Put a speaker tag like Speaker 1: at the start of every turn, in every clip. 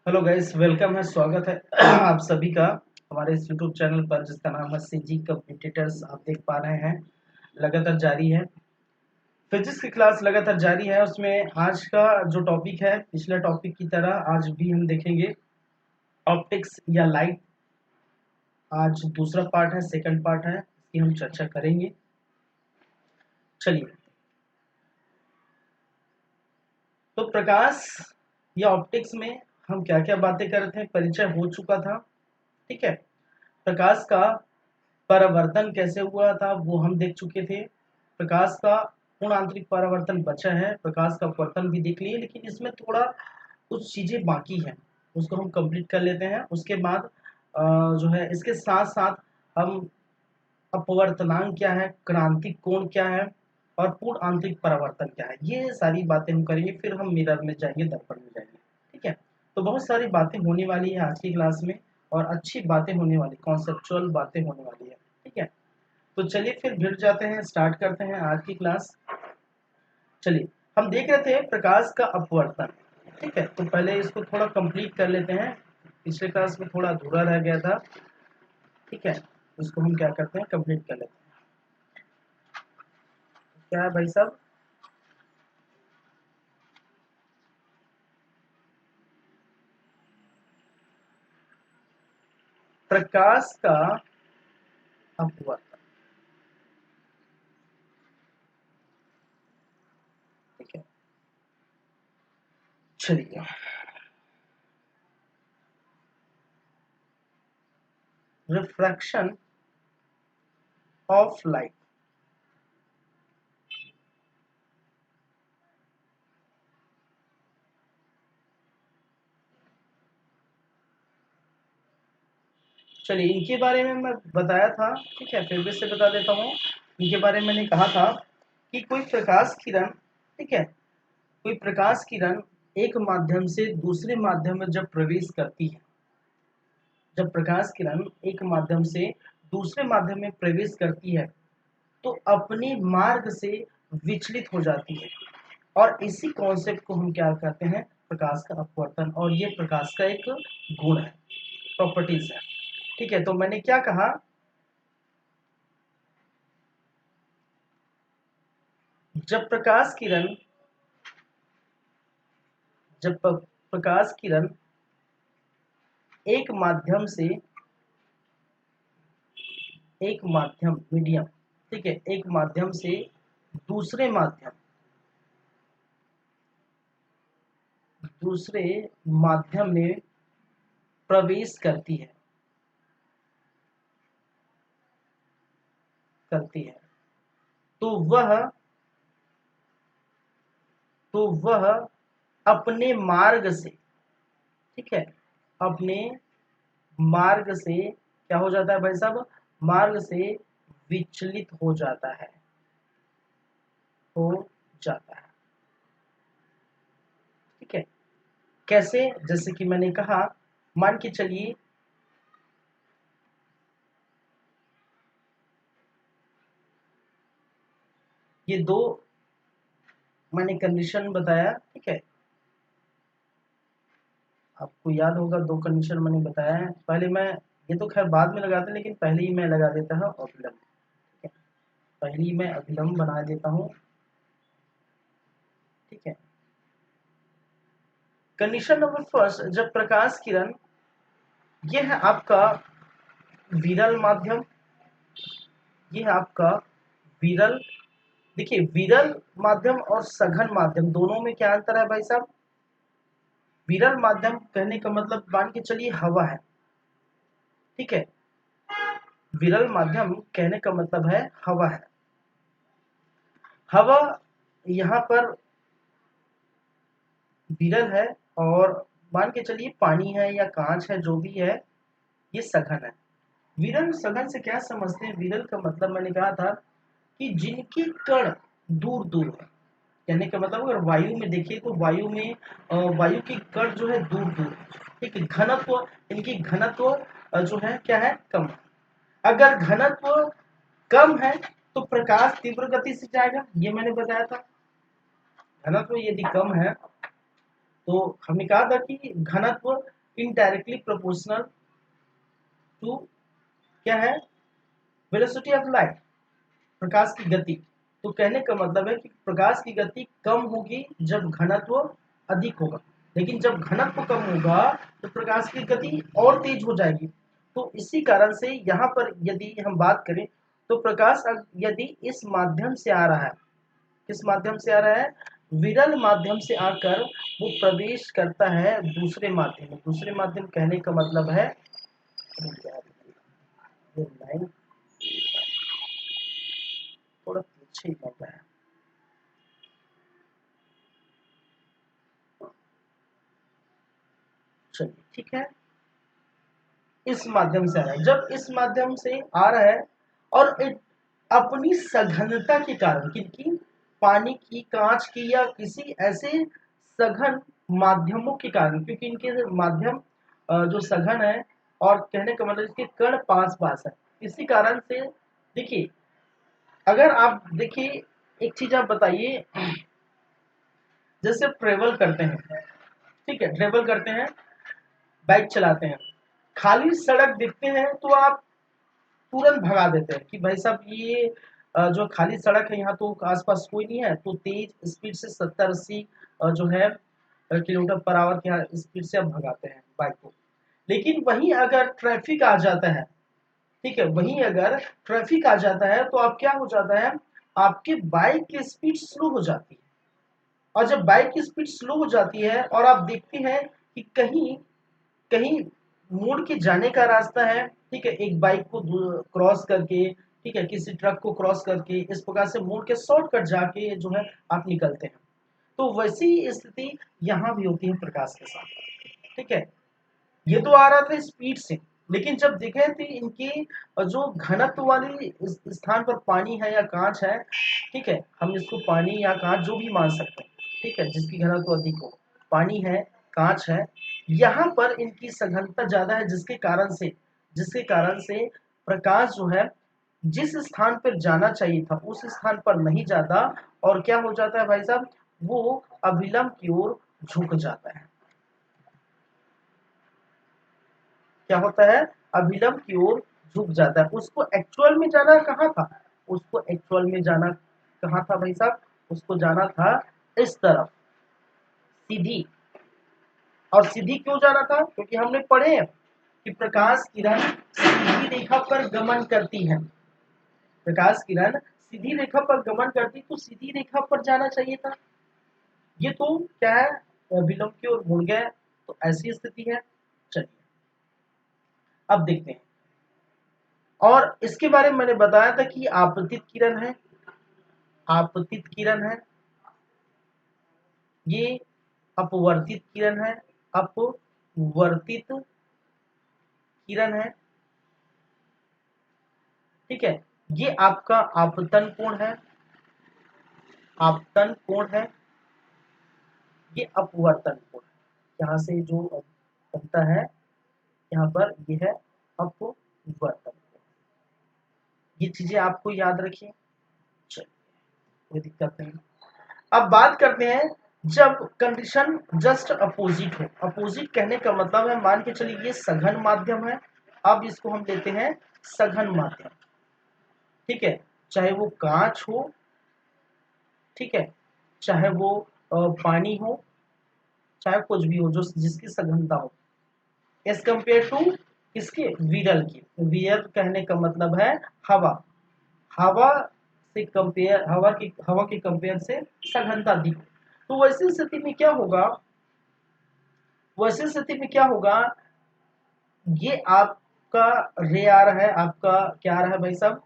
Speaker 1: Hello guys, welcome है, स्वागत है आप सभी का हमारे इस यूट्यूब चैनल पर जिसका नाम है सीजी कंपटीटर्स। आप देख पा रहे हैं लगातार जारी है, फिजिक्स की क्लास लगातार जारी है। उसमें आज का जो टॉपिक है पिछले टॉपिक की तरह आज भी हम देखेंगे ऑप्टिक्स या लाइट। आज दूसरा पार्ट है, सेकंड पार्ट है, इसकी हम चर्चा करेंगे। चलिए, तो प्रकाश या ऑप्टिक्स में हम क्या क्या बातें कर रहे थे, परिचय हो चुका था। ठीक है, प्रकाश का परावर्तन कैसे हुआ था वो हम देख चुके थे। प्रकाश का पूर्ण आंतरिक परावर्तन बचा है, प्रकाश का अपवर्तन भी देख लिए, लेकिन इसमें थोड़ा कुछ चीजें बाकी हैं, उसको हम कंप्लीट कर लेते हैं। उसके बाद जो है इसके साथ साथ हम अपवर्तनांक क्या है, क्रांतिक कोण क्या है और पूर्ण आंतरिक परावर्तन क्या है, ये सारी बातें हम करेंगे। फिर हम मिरर में जाएंगे, दर्पण में जाएंगे। ठीक है, तो बहुत सारी बातें होने वाली है आज की क्लास में और अच्छी बातें होने वाली, कॉन्सेप्चुअल बातें होने वाली है। ठीक है, तो चलिए फिर भिड़ जाते हैं, स्टार्ट करते हैं आज की क्लास। चलिए, हम देख रहे थे प्रकाश का अपवर्तन। ठीक है, तो पहले इसको थोड़ा कंप्लीट कर लेते हैं, पिछले क्लास में थोड़ा अधूरा रह गया था। ठीक है, इसको हम क्या करते हैं, कंप्लीट कर लेते हैं। क्या है भाई साहब? प्रकाश का अपवर्तन। ठीक है, चलिए, रिफ्रैक्शन ऑफ लाइट। चलिए, इनके बारे में मैं बताया था। ठीक है, फिर भी से बता देता हूँ। इनके बारे में मैंने कहा था कि कोई प्रकाश किरण, ठीक है, कोई प्रकाश किरण एक माध्यम से दूसरे माध्यम में जब प्रवेश करती है, जब प्रकाश किरण एक माध्यम से दूसरे माध्यम में प्रवेश करती है तो अपने मार्ग से विचलित हो जाती है, और इसी कॉन्सेप्ट को हम क्या कहते हैं, प्रकाश का अपवर्तन। और ये प्रकाश का एक गुण है, प्रॉपर्टीज है। ठीक है, तो मैंने क्या कहा, जब प्रकाश किरण जब प्रकाश किरण एक माध्यम से, एक माध्यम मीडियम, ठीक है, एक माध्यम से दूसरे माध्यम, दूसरे माध्यम में प्रवेश करती है, करती है, तो वह तो वह अपने मार्ग से, ठीक है, अपने मार्ग से क्या हो जाता है भाई साहब, मार्ग से विचलित हो जाता है, हो जाता है। ठीक है, कैसे? जैसे कि मैंने कहा, मान के चलिए ये दो मैंने कंडीशन बताया। ठीक है, आपको याद होगा दो कंडीशन मैंने बताया है। पहले मैं, ये तो खैर बाद में लगाते, लेकिन पहले ही मैं लगा देता हूँ अभिलंब। ठीक है, पहले ही मैं अभिलंब बना देता हूँ। ठीक है, कंडीशन नंबर फर्स्ट, जब प्रकाश किरण, ये है आपका विरल माध्यम, ये है आपका विरल। देखिए, विरल माध्यम और सघन माध्यम दोनों में क्या अंतर है भाई साहब? विरल माध्यम कहने का मतलब मान के चलिए हवा है। ठीक है, विरल माध्यम कहने का मतलब है हवा है। हवा यहाँ पर विरल है, और मान के चलिए पानी है या कांच है, जो भी है, ये सघन है। विरल सघन से क्या समझते हैं? विरल का मतलब मैंने कहा था कि जिनकी कण दूर दूर है, कहने का मतलब अगर वायु में देखिए तो वायु में वायु की कण जो है दूर दूर है। ठीक है, घनत्व, इनकी घनत्व जो है क्या है, कम है। अगर घनत्व कम है तो प्रकाश तीव्र गति से जाएगा, ये मैंने बताया था। घनत्व यदि कम है तो हमने कहा था कि घनत्व इनडायरेक्टली प्रोपोर्शनल टू क्या है, वेलोसिटी ऑफ लाइट, प्रकाश की गति। तो कहने का मतलब है कि प्रकाश की गति कम होगी जब घनत्व अधिक होगा, लेकिन जब घनत्व कम होगा तो प्रकाश की गति और तेज हो जाएगी। तो इसी कारण से यहाँ पर यदि हम बात करें तो प्रकाश यदि इस माध्यम से आ रहा है, किस माध्यम से आ रहा है, विरल माध्यम से आकर वो प्रवेश करता है दूसरे माध्यम में। दूसरे माध्यम कहने का मतलब है, ये लाइन थोड़ा पीछे लग रहा है, चलिए ठीक है, इस माध्यम से आ रहा है। जब इस माध्यम से आ रहा है और अपनी सघनता के कारण, क्योंकि पानी की, कांच की या किसी ऐसे सघन माध्यमों के कारण, क्योंकि इनके माध्यम जो सघन है और कहने का मतलब इसके कण पास पास है, इसी कारण से देखिए, अगर आप देखिए एक चीज आप बताइए, जैसे ट्रेवल करते हैं, ठीक है, ट्रेवल करते हैं, बाइक चलाते हैं, खाली सड़क दिखते हैं तो आप तुरंत भगा देते हैं कि भाई साहब ये जो खाली सड़क है यहाँ तो आसपास कोई नहीं है, तो तेज स्पीड से 70-80 जो है किलोमीटर पर आवर की स्पीड से आप भगाते हैं बाइक को। लेकिन वहीं अगर ट्रैफिक आ जाता है, ठीक है, वहीं अगर ट्रैफिक आ जाता है तो आप क्या हो जाता है, आपके बाइक की स्पीड स्लो हो जाती है। और जब बाइक की स्पीड स्लो हो जाती है और आप देखते हैं कि कहीं कहीं मुड़ के जाने का रास्ता है, ठीक है, एक बाइक को क्रॉस करके, ठीक है, किसी ट्रक को क्रॉस करके, इस प्रकार से मुड़ के शॉर्टकट जाके जो है आप निकलते हैं। तो वैसी स्थिति यहाँ भी होती है प्रकाश के साथ, ठीक है। ये तो आ रहा था स्पीड से, लेकिन जब देखे थे इनकी जो घनत्व वाली स्थान पर पानी है या कांच है, ठीक है, हम इसको पानी या कांच जो भी मान सकते हैं, ठीक है, जिसकी घनत्व अधिक हो, पानी है, कांच है, यहाँ पर इनकी सघनता ज्यादा है, जिसके कारण से प्रकाश जो है जिस स्थान पर जाना चाहिए था उस स्थान पर नहीं जाता, और क्या हो जाता है भाई साहब, वो अभिलंब की ओर झुक जाता है। क्या होता है, अभिलंब की ओर झुक जाता है। उसको एक्चुअल में जाना कहाँ था, उसको एक्चुअल में जाना कहाँ था भाई साहब, उसको जाना था इस तरफ, सीधी। और सीधी क्यों जाना था, क्योंकि हमने पढ़े हैं कि प्रकाश किरण सीधी रेखा पर गमन करती है। प्रकाश किरण सीधी रेखा पर गमन करती, तो सीधी रेखा पर जाना चाहिए था। ये तो क्या है, अभिलंब की ओर मुड़ गया, तो ऐसी स्थिति है। चलिए अब देखते हैं, और इसके बारे में मैंने बताया था कि आपतित किरण है, आपतित किरण है, ये अपवर्तित किरण है, अपवर्तित किरण है, ठीक है, ये आपका आपतन कोण है, आपतन कोण है, ये अपवर्तन कोण है, यहाँ से जो बनता है यहाँ पर ये है अपवर्तन कोण। ये चीजें आपको याद रखिए, चलिए कोई दिक्कत नहीं। अब बात करते हैं जब कंडीशन जस्ट अपोजिट हो। अपोजिट कहने का मतलब है, मान के चलिए ये सघन माध्यम है, अब इसको हम लेते हैं सघन माध्यम, ठीक है, चाहे वो कांच हो, ठीक है, चाहे वो पानी हो, चाहे कुछ भी हो जो जिसकी सघनता हो, एज कंपेयर टू किसके, विरल की। विरल कहने का मतलब है हवा, हवा से कंपेयर, हवा के कंपेयर से सघनता अधिक। तो वैसी स्थिति में क्या होगा, वैसी स्थिति में क्या होगा, ये आपका रे आ रहा है, आपका क्या आ रहा है भाई साहब,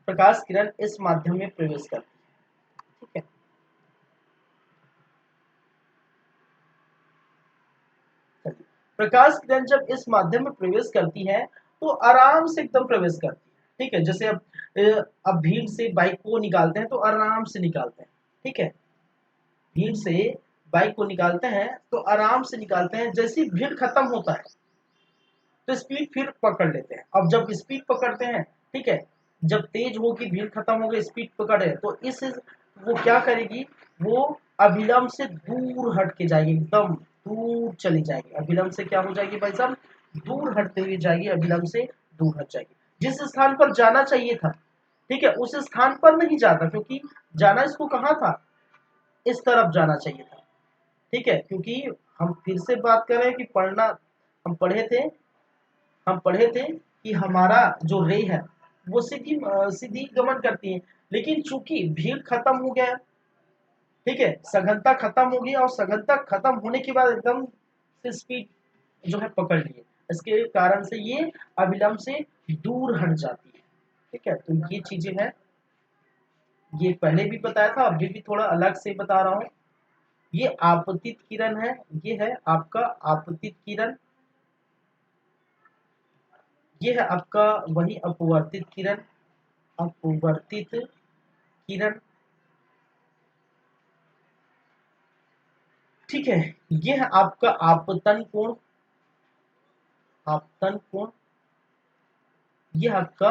Speaker 1: प्रकाश किरण इस माध्यम में प्रवेश करती है, ठीक है। चलिए, प्रकाश किरण जब इस माध्यम में प्रवेश करती है तो आराम से एकदम प्रवेश करती है, ठीक है। जैसे अब भीड़ से बाइक को निकालते हैं तो आराम से निकालते हैं, ठीक है, भीड़ से बाइक को निकालते हैं तो आराम से निकालते हैं। जैसे ही भीड़ खत्म होता है तो स्पीड फिर पकड़ लेते हैं। अब जब स्पीड पकड़ते हैं, ठीक है, जब तेज होगी, भीड़ खत्म हो गई, स्पीड पकड़े, तो इस वो क्या करेगी, वो अभिलंब से दूर हट के जाएगी एकदम, दूर चली जाएगी, अभिलंब से क्या हो जाएगी भाई साहब, दूर हटते हुए जाएगी, अभिलंब से दूर हट जाएगी। जिस स्थान पर जाना चाहिए था, ठीक है, उस स्थान पर नहीं जाता, क्योंकि जाना इसको कहाँ था, इस तरफ जाना चाहिए था, ठीक है। क्योंकि हम फिर से बात कर रहे हैं कि पढ़ना, हम पढ़े थे हम पढ़े थे कि हमारा जो रे है वो सीधी गमन करती है, लेकिन चूंकि भीड़ खत्म हो गया, ठीक है, सघनता खत्म हो गई, और सघनता खत्म होने के बाद एकदम से स्पीड जो है पकड़ लिए, इसके कारण से ये अविलंब से दूर हट जाती है, ठीक है। तो ये चीजें हैं, ये पहले भी बताया था, अभी भी थोड़ा अलग से बता रहा हूँ। ये आपतित किरण है, ये है आपका आपतित किरण, ये है आपका वही अपवर्तित किरण, अपवर्तित किरण, ठीक है। ये है आपका आपतन कोण, आपतन कोण, ये आपका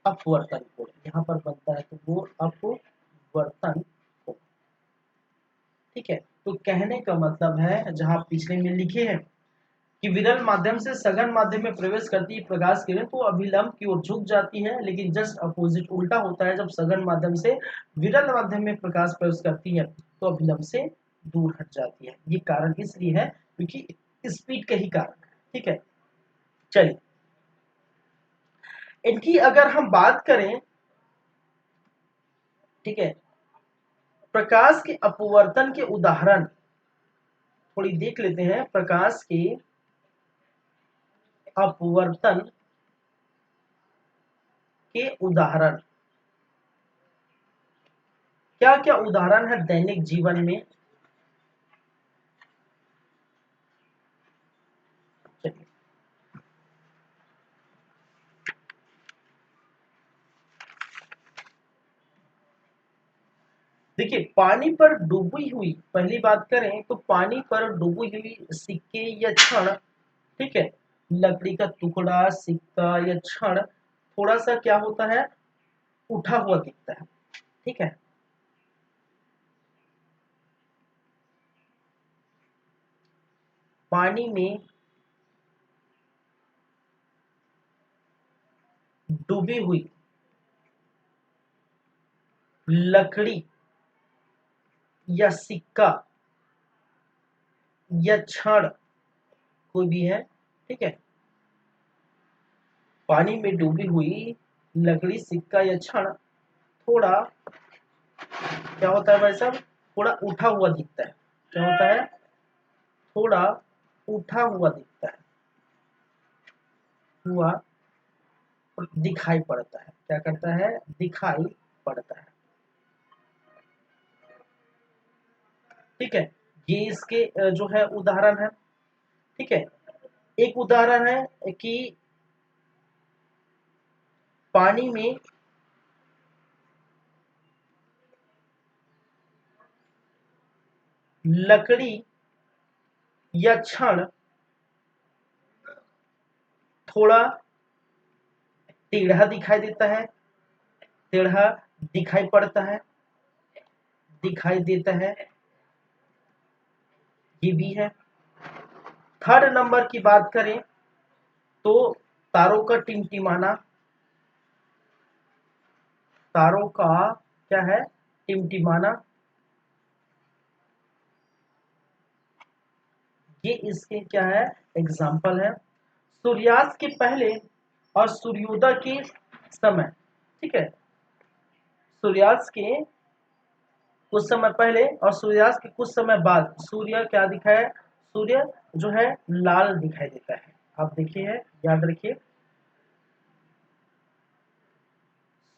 Speaker 1: अपवर्तन कोण, यहाँ पर बनता है तो वो अपवर्तन कोण, ठीक है। तो कहने का मतलब है, जहां पिछले में लिखे हैं कि विरल माध्यम से सघन माध्यम में प्रवेश करती है प्रकाश किरण, तो अभिलंब की ओर झुक जाती है, लेकिन जस्ट अपोजिट उल्टा होता है, जब सघन माध्यम से विरल माध्यम में प्रकाश प्रवेश करती है तो अभिलंब से दूर हट जाती है। ये कारण इसलिए है क्योंकि स्पीड का ही कारण है, ठीक है। चलिए, इनकी अगर हम बात करें, ठीक है, प्रकाश के अपवर्तन के उदाहरण थोड़ी देख लेते हैं। प्रकाश के अपवर्तन के उदाहरण, क्या क्या उदाहरण है दैनिक जीवन में। चलिए, देखिए, पानी पर डूबी हुई, पहली बात करें तो पानी पर डूबी हुई सिक्के या छड़, ठीक है, लकड़ी का टुकड़ा, सिक्का या छड़ थोड़ा सा क्या होता है, उठा हुआ दिखता है, ठीक है। पानी में डूबी हुई लकड़ी या सिक्का या छड़ कोई भी है, ठीक है, पानी में डूबी हुई लकड़ी, सिक्का या छड़ थोड़ा क्या होता है भाई साहब, थोड़ा उठा हुआ दिखता है, क्या होता है, थोड़ा उठा हुआ दिखता है, हुआ दिखाई पड़ता है, क्या करता है, दिखाई पड़ता है, ठीक है। ये इसके जो है उदाहरण है, ठीक है। एक उदाहरण है कि पानी में लकड़ी या छड़ थोड़ा टेढ़ा दिखाई देता है, टेढ़ा दिखाई पड़ता है, दिखाई देता है, ये भी है। थर्ड नंबर की बात करें तो तारों का टिमटिमाना, तारों का क्या है, टिमटिमाना, ये इसके क्या है, एग्जाम्पल है। सूर्यास्त के पहले और सूर्योदय के समय, ठीक है, सूर्यास्त के कुछ समय पहले और सूर्यास्त के कुछ समय बाद सूर्य क्या दिखा है, सूर्य जो है लाल दिखाई देता है। आप देखिए, याद रखिए,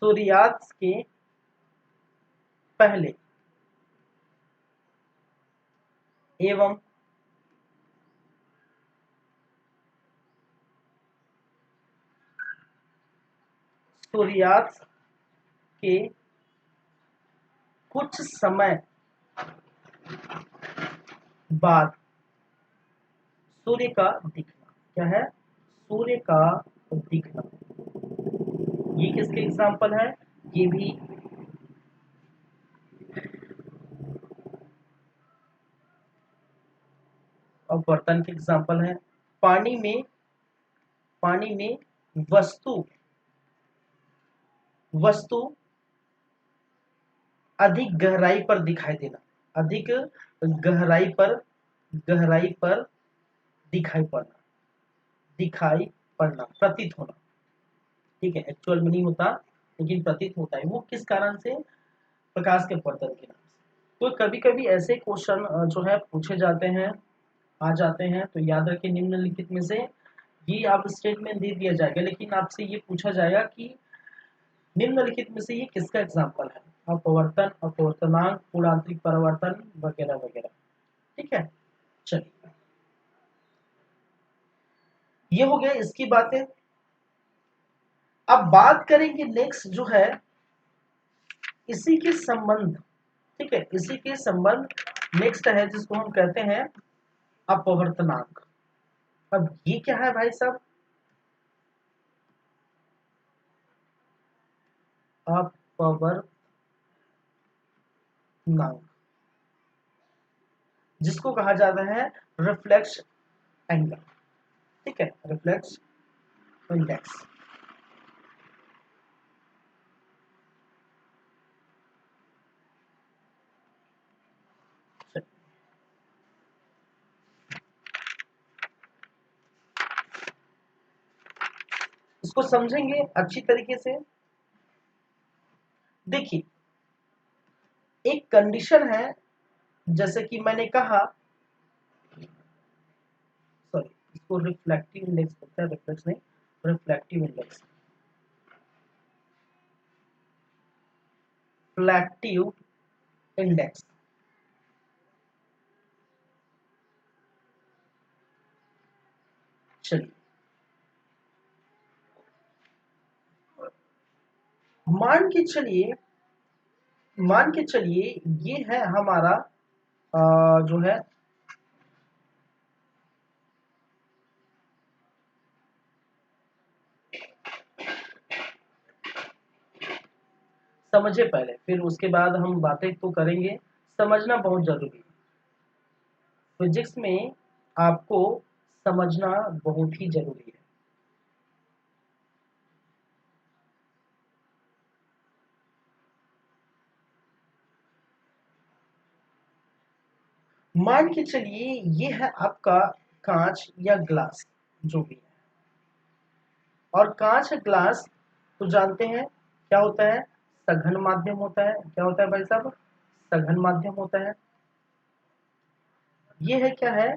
Speaker 1: सूर्यास्त के पहले एवं सूर्यास्त के कुछ समय बाद सूर्य का दिखना, क्या है, सूर्य का दिखना, ये किसके एग्जाम्पल है, ये भी अपवर्तन के एग्जाम्पल है। पानी में वस्तु अधिक गहराई पर दिखाई देना, अधिक गहराई पर दिखाई पड़ना, प्रतीत होना। ठीक है, एक्चुअल में नहीं होता लेकिन प्रतीत होता है। वो किस कारण से? प्रकाश के अपवर्तन के नाम से। तो कभी कभी ऐसे क्वेश्चन जो है पूछे जाते हैं, आ जाते हैं, तो याद रखिए निम्नलिखित में से ये आप स्टेटमेंट दे दिया जाएगा, लेकिन आपसे ये पूछा जाएगा कि निम्नलिखित में से ये किसका एग्जाम्पल है? अपवर्तन, अपवर्तनांक, पूर्णांतरिक परावर्तन वगैरह वगैरह। ठीक है, चलिए ये हो गया इसकी बातें। अब बात करेंगे नेक्स्ट जो है इसी के संबंध, ठीक है, इसी के संबंध नेक्स्ट है जिसको हम कहते हैं अपवर्तनांक। अब ये क्या है भाई साहब? अपवर्तनांक, जिसको कहा जाता है रिफ्लेक्स एंगल। ठीक है, रिफ्लेक्स इंडेक्स। इसको समझेंगे अच्छी तरीके से। देखिए एक कंडीशन है, जैसे कि मैंने कहा, सॉरी इसको रिफ्लेक्टिव इंडेक्स बोलते हैं, रिफ्लेक्स नहीं, रिफ्लेक्टिव इंडेक्स, रिफ्लेक्टिव इंडेक्स। चलिए मान के चलिए ये है हमारा जो है समझे पहले, फिर उसके बाद हम बातें तो करेंगे। समझना बहुत जरूरी है फिजिक्स में, आपको समझना बहुत ही जरूरी है। मान के चलिए ये है आपका कांच या ग्लास, जो भी है, और कांच ग्लास तो जानते हैं क्या होता है? सघन माध्यम होता है। क्या होता है भाई साहब? सघन माध्यम होता है। ये है क्या है?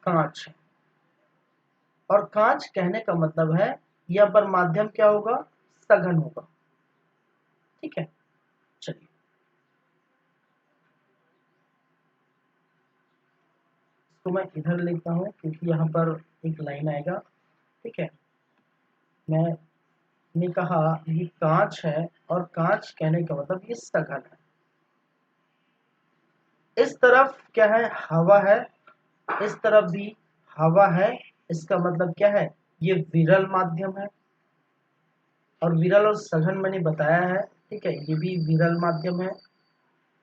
Speaker 1: कांच। और कांच कहने का मतलब है यहाँ पर माध्यम क्या होगा? सघन होगा। ठीक है, चलिए इसको मैं इधर लिखता हूँ क्योंकि यहाँ पर एक लाइन आएगा। ठीक है, मैंने कहा ये कांच है और कांच कहने का मतलब ये सघन है। इस तरफ क्या है? हवा है, इस तरफ भी हवा है। इसका मतलब क्या है? ये विरल माध्यम है। और विरल और सघन मैंने बताया है। ठीक है, ये भी विरल माध्यम है,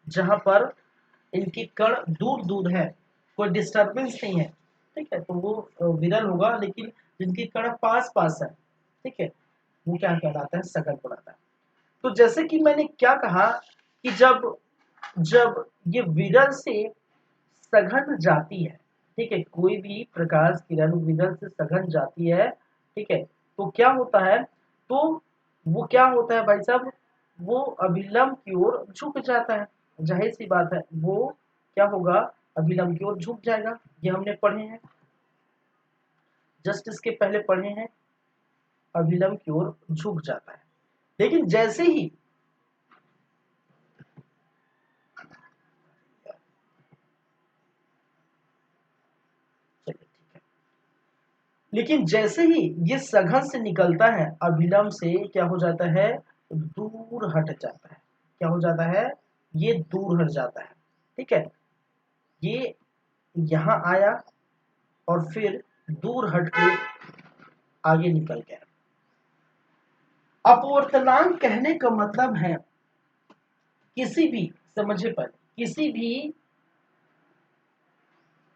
Speaker 1: जहां पर इनकी कण दूर दूर है, कोई डिस्टरबेंस नहीं है। ठीक है, तो वो विरल होगा, लेकिन जिनकी कण पास पास है, ठीक है, वो क्या कहलाता है? सघन कहलाता है। तो जैसे कि मैंने क्या कहा कि जब जब ये विरल से सघन जाती है, ठीक है, कोई भी प्रकाश किरण विरल से सघन जाती है, ठीक है, तो क्या होता है? तो वो क्या होता है भाई साहब? वो अभिलंब की ओर झुक जाता है। जाहिर सी बात है, वो क्या होगा? अभिलंब की ओर झुक जाएगा। ये हमने पढ़े हैं, जस्ट इसके पहले पढ़े हैं, अभिलंब की ओर झुक जाता है। लेकिन जैसे ही चलिए ठीक है, लेकिन जैसे ही ये सघन से निकलता है, अभिलंब से क्या हो जाता है? दूर हट जाता है। क्या हो जाता है? ये दूर हट जाता है। ठीक है, ये यहां आया और फिर दूर हट के आगे निकल गया। अपवर्तनांक कहने का मतलब है किसी भी, समझे पर, किसी भी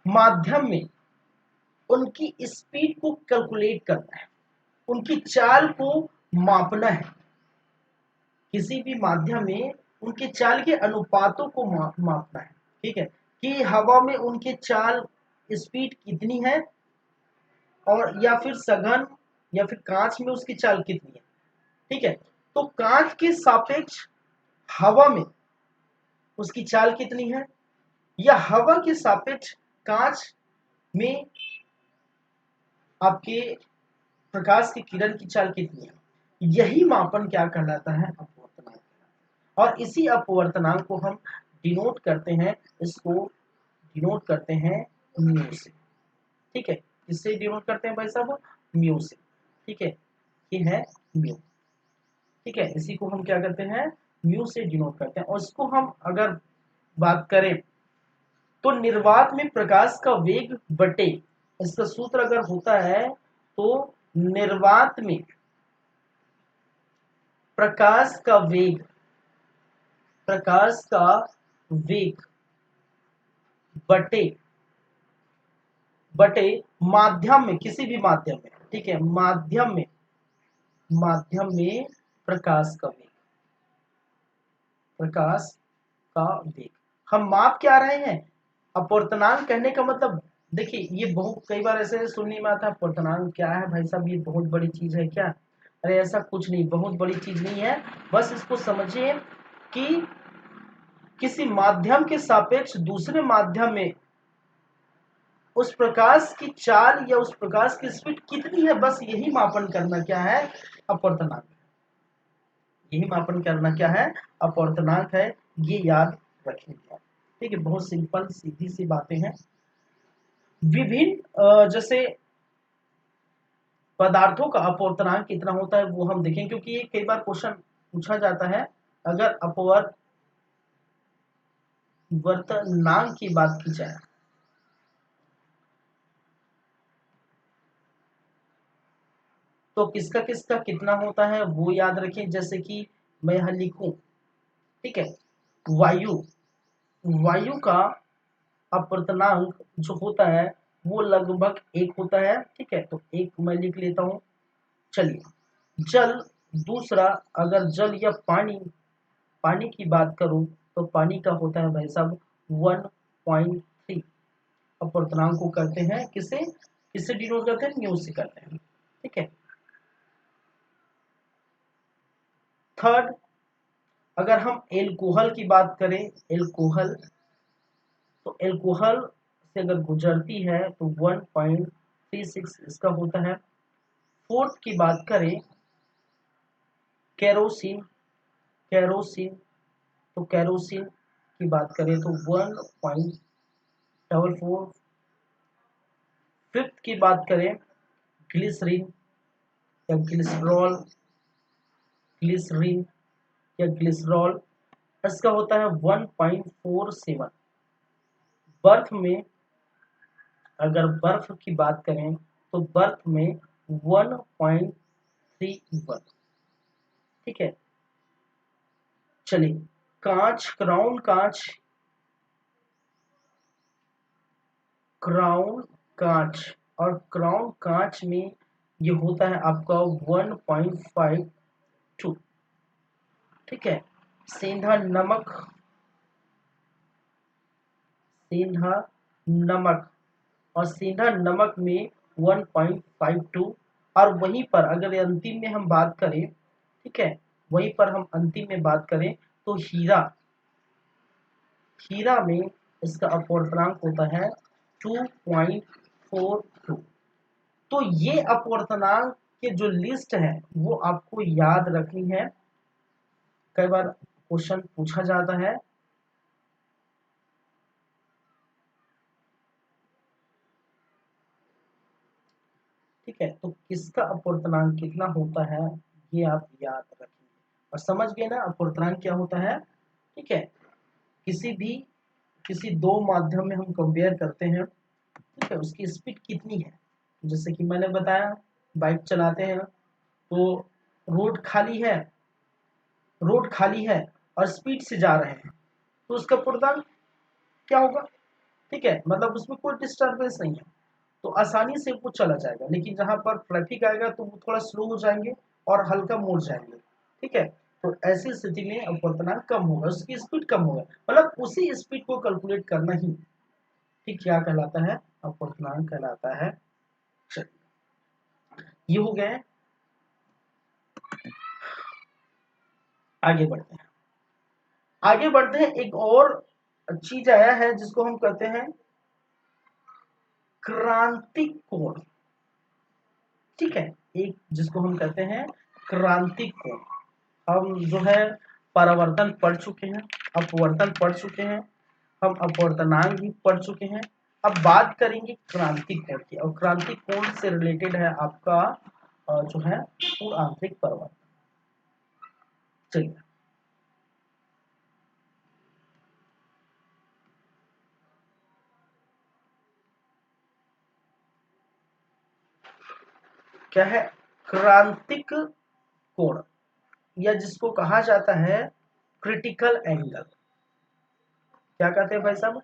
Speaker 1: माध्यम में उनकी स्पीड को कैलकुलेट करना है, उनकी चाल को मापना है। किसी भी माध्यम में उनके चाल के अनुपातों को मापना है। ठीक है, कि हवा में उनके चाल स्पीड कितनी है, और या फिर सघन या फिर कांच में उसकी चाल कितनी है। ठीक है, तो कांच के सापेक्ष हवा में उसकी चाल कितनी है, या हवा के सापेक्ष कांच में आपके प्रकाश की किरण की चाल कितनी है, यही मापन क्या कहलाता है, अपवर्तनांक। और इसी अपवर्तनांक को हम डिनोट करते हैं, इसको डिनोट करते हैं म्यू से। ठीक है, किससे डिनोट करते हैं भाई साहब, म्यू से। ठीक है, ये है म्यू। ठीक है, इसी को हम क्या करते हैं, म्यू से डिनोट करते हैं। और इसको हम अगर बात करें तो निर्वात में प्रकाश का वेग बटे, इसका सूत्र अगर होता है तो निर्वात में प्रकाश का वेग, प्रकाश का वेग बटे बटे माध्यम में, किसी भी माध्यम में। ठीक है, माध्यम में प्रकाश का वेग, प्रकाश का वेग। हम माप क्या रहे हैं, अपवर्तनांक कहने का मतलब, देखिए ये बहुत कई बार ऐसे सुनने में आता है, अपवर्तनांक क्या है भाई साहब, ये बहुत बड़ी चीज है क्या। अरे ऐसा कुछ नहीं, बहुत बड़ी चीज नहीं है। बस इसको समझिए कि किसी माध्यम के सापेक्ष दूसरे माध्यम में उस प्रकाश की चाल या उस प्रकाश की स्पीड कितनी है, बस यही मापन करना क्या है, अपवर्तनांक। यही मापन करना क्या है, अपवर्तनांक है। ये याद रखेंगे। ठीक है, बहुत सिंपल सीधी सी बातें हैं। विभिन्न जैसे पदार्थों का अपवर्तनांक कितना होता है वो हम देखें, क्योंकि ये कई बार क्वेश्चन पूछा जाता है। अगर अपवर्तनांक की बात की जाए तो किसका किसका कितना होता है वो याद रखें। जैसे कि मैं यहां लिखूं, ठीक है, वायु वायु का अपवर्तनांक जो होता है वो लगभग 1 होता है। ठीक है, तो 1 मैं लिख लेता हूं। चलिए, जल दूसरा, अगर जल या पानी, पानी की बात करूं तो पानी का होता है भाई साहब 1.3। अपवर्तनांक को करते हैं किससे, किससे डिनोट करते हैं, न्यू से करते हैं। ठीक है, थर्ड, अगर हम एल्कोहल की बात करें, एल्कोहल, तो एल्कोहल से अगर गुजरती है तो 1.36 इसका होता है। फोर्थ की बात करें, केरोसिन, केरोसिन, तो केरोसिन की बात करें तो 1.44। फिफ्थ की बात करें, ग्लिसरीन या ग्लिसरॉल, ग्लिसरीन या ग्लिसरॉल, इसका होता है 1.47। बर्फ में, अगर बर्फ की बात करें तो बर्फ में 1.31। ठीक है, चलिए, कांच, क्राउन कांच, क्राउन कांच, और क्राउन कांच में ये होता है आपका 1.52। ठीक है, सेंधा नमक, सेंधा नमक, और सेंधा नमक में 1.52। और वहीं पर अगर अंतिम में हम बात करें, ठीक है, वहीं पर हम अंतिम में बात करें तो हीरा, हीरा में इसका अपवर्तनांक होता है 2.42। तो ये अपवर्तनांक के जो लिस्ट है वो आपको याद रखनी है, कई बार क्वेश्चन पूछा जाता है। ठीक है, तो किसका अपवर्तनांक कितना होता है ये आप याद रखेंगे। और समझ गए ना अपवर्तनांक क्या होता है। ठीक है, किसी दो माध्यम में हम कंपेयर करते हैं, ठीक है, उसकी स्पीड कितनी है। जैसे कि मैंने बताया, बाइक चलाते हैं तो रोड खाली है, रोड खाली है और स्पीड से जा रहे हैं, तो उसका पूर्णांक क्या होगा। ठीक है, मतलब उसमें कोई डिस्टरबेंस नहीं है। तो आसानी से वो चला जाएगा, लेकिन जहां पर ट्रैफिक आएगा तो वो थोड़ा स्लो हो जाएंगे और हल्का मुड़ जाएंगे। ठीक है, तो ऐसी स्थिति में अपवर्तनांक कम होगा, उसकी स्पीड कम होगा, मतलब उसी स्पीड को कैलकुलेट करना ही ठीक क्या कहलाता है, अपवर्तनांक कहलाता है। ये हो गए, आगे बढ़ते हैं। आगे बढ़ते हैं, एक और चीज आया है जिसको हम कहते हैं क्रांतिक कोण। ठीक है, एक जिसको हम कहते हैं क्रांतिक कोण। हम जो है परावर्तन पढ़ चुके हैं, अपवर्तन पढ़ चुके हैं, हम अपवर्तनांक भी पढ़ चुके हैं। अब बात करेंगे क्रांतिक कोण की, और क्रांतिक कोण से रिलेटेड है आपका जो है पूर्ण आंतरिक परावर्तन। चलिए, क्या है क्रांतिक कोण, या जिसको कहा जाता है क्रिटिकल एंगल। क्या कहते हैं भाई साहब,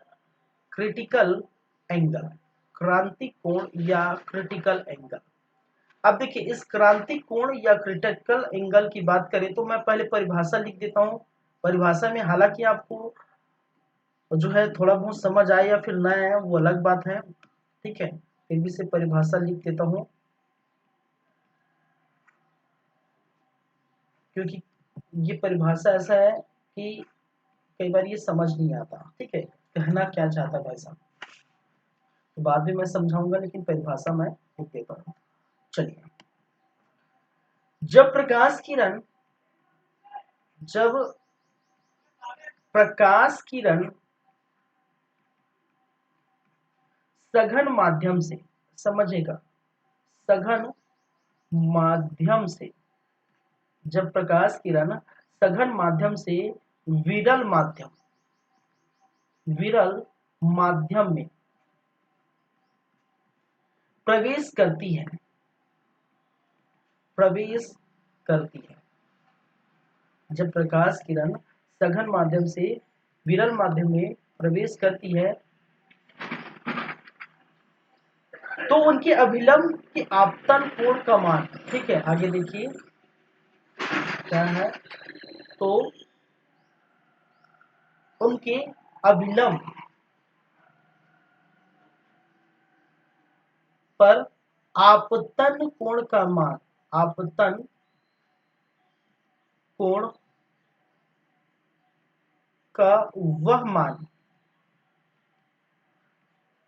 Speaker 1: क्रिटिकल एंगल, क्रांतिक कोण या क्रिटिकल एंगल। अब देखिए, इस क्रांतिक कोण या क्रिटिकल एंगल की बात करें तो मैं पहले परिभाषा लिख देता हूं। परिभाषा में हालांकि आपको जो है थोड़ा बहुत समझ आए या फिर ना आए वो अलग बात है, ठीक है, फिर भी से परिभाषा लिख देता हूं, क्योंकि ये परिभाषा ऐसा है कि कई बार ये समझ नहीं आता। ठीक है, कहना क्या चाहता भाई साहब, तो बाद में मैं समझाऊंगा, लेकिन परिभाषा मैं लिख देता हूँ। चलिए, जब प्रकाश किरण जब प्रकाश किरण सघन माध्यम से, समझेगा, सघन माध्यम से, जब प्रकाश किरण सघन माध्यम से विरल माध्यम विरल माध्यम में प्रवेश करती है, प्रवेश करती है, जब प्रकाश किरण सघन माध्यम से विरल माध्यम में प्रवेश करती है तो उनके अभिलंब के आपतन कोण का मान, ठीक है, आगे देखिए क्या है, तो उनके अभिलंब पर आपतन कोण का मान, आपतन कोण का वह मान,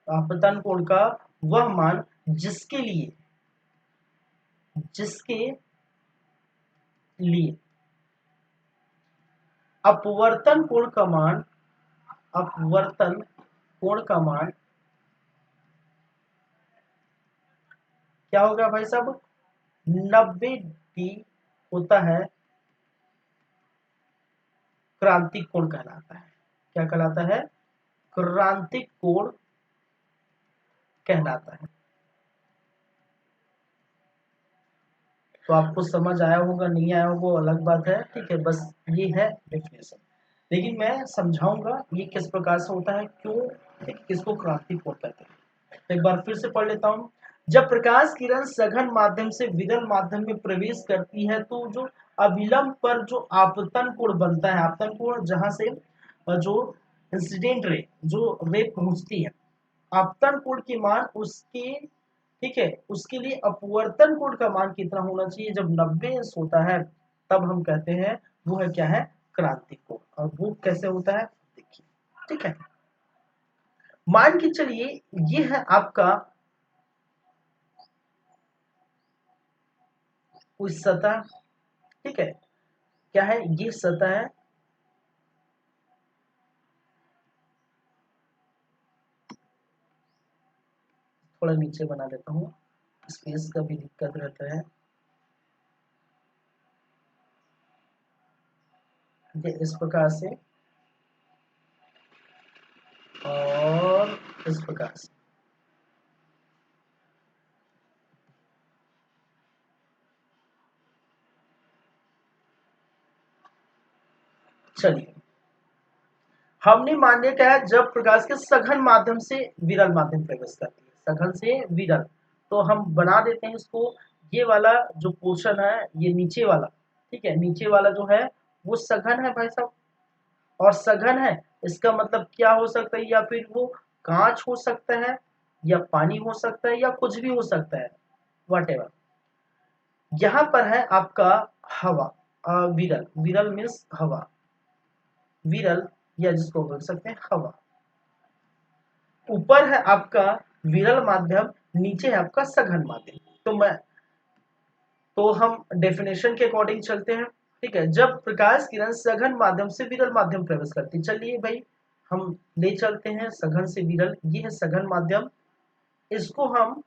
Speaker 1: आपतन कोण का वह मान जिसके लिए अपवर्तन कोण का मान, अपवर्तन कोण का मान क्या होगा भाई साहब, 90 होता है, क्रांतिक कोण कहलाता है। क्या कहलाता है, क्रांतिक कोण कहलाता है। तो आपको समझ आया होगा, नहीं आया होगा अलग बात है, ठीक है, बस ये है डेफिनेशन, लेकिन मैं समझाऊंगा ये किस प्रकार से होता है, क्यों, किसको क्रांतिक कोण कहते हैं। तो एक बार फिर से पढ़ लेता हूं। जब प्रकाश किरण सघन माध्यम से विरल माध्यम में प्रवेश करती है तो जो अभिलंब पर जो आपतन कोण बनता है, आपतन कोण जहां से जो इंसिडेंट रे, जो रे पहुंचती है, आपतन कोण के मान उसके, ठीक है, उसके लिए अपवर्तन कोण का मान कितना होना चाहिए, जब 90 होता है तब हम कहते हैं वो है क्या है, क्रांतिक कोण। और वो कैसे होता है देखिए, ठीक है, मान के चलिए ये है आपका कोई सतह, ठीक है, क्या है, ये सतह है, थोड़ा नीचे बना देता हूँ, स्पेस का भी दिक्कत रहता है, ये इस प्रकार से और इस प्रकार से। चलिए, हमने मान्य क्या है, जब प्रकाश के सघन माध्यम से विरल माध्यम प्रवेश करती है, सघन से विरल। तो हम बना देते हैं इसको, ये वाला जो पोर्शन है ये नीचे वाला, ठीक है, नीचे वाला जो है वो सघन है भाई साहब, और सघन है इसका मतलब क्या हो सकता है, या फिर वो कांच हो सकता है, या पानी हो सकता है, या कुछ भी हो सकता है, वॉट। यहाँ पर है आपका हवा, विरल, विरल मीन्स हवा, विरल, या जिसको बोल सकते हैं हवा। ऊपर है आपका विरल माध्यम, नीचे है आपका सघन माध्यम। तो हम डेफिनेशन के अकॉर्डिंग चलते हैं, ठीक है। जब प्रकाश किरण सघन माध्यम से विरल माध्यम प्रवेश करती है, चलिए भाई हम ले चलते हैं सघन से विरल, ये है सघन माध्यम। इसको हम,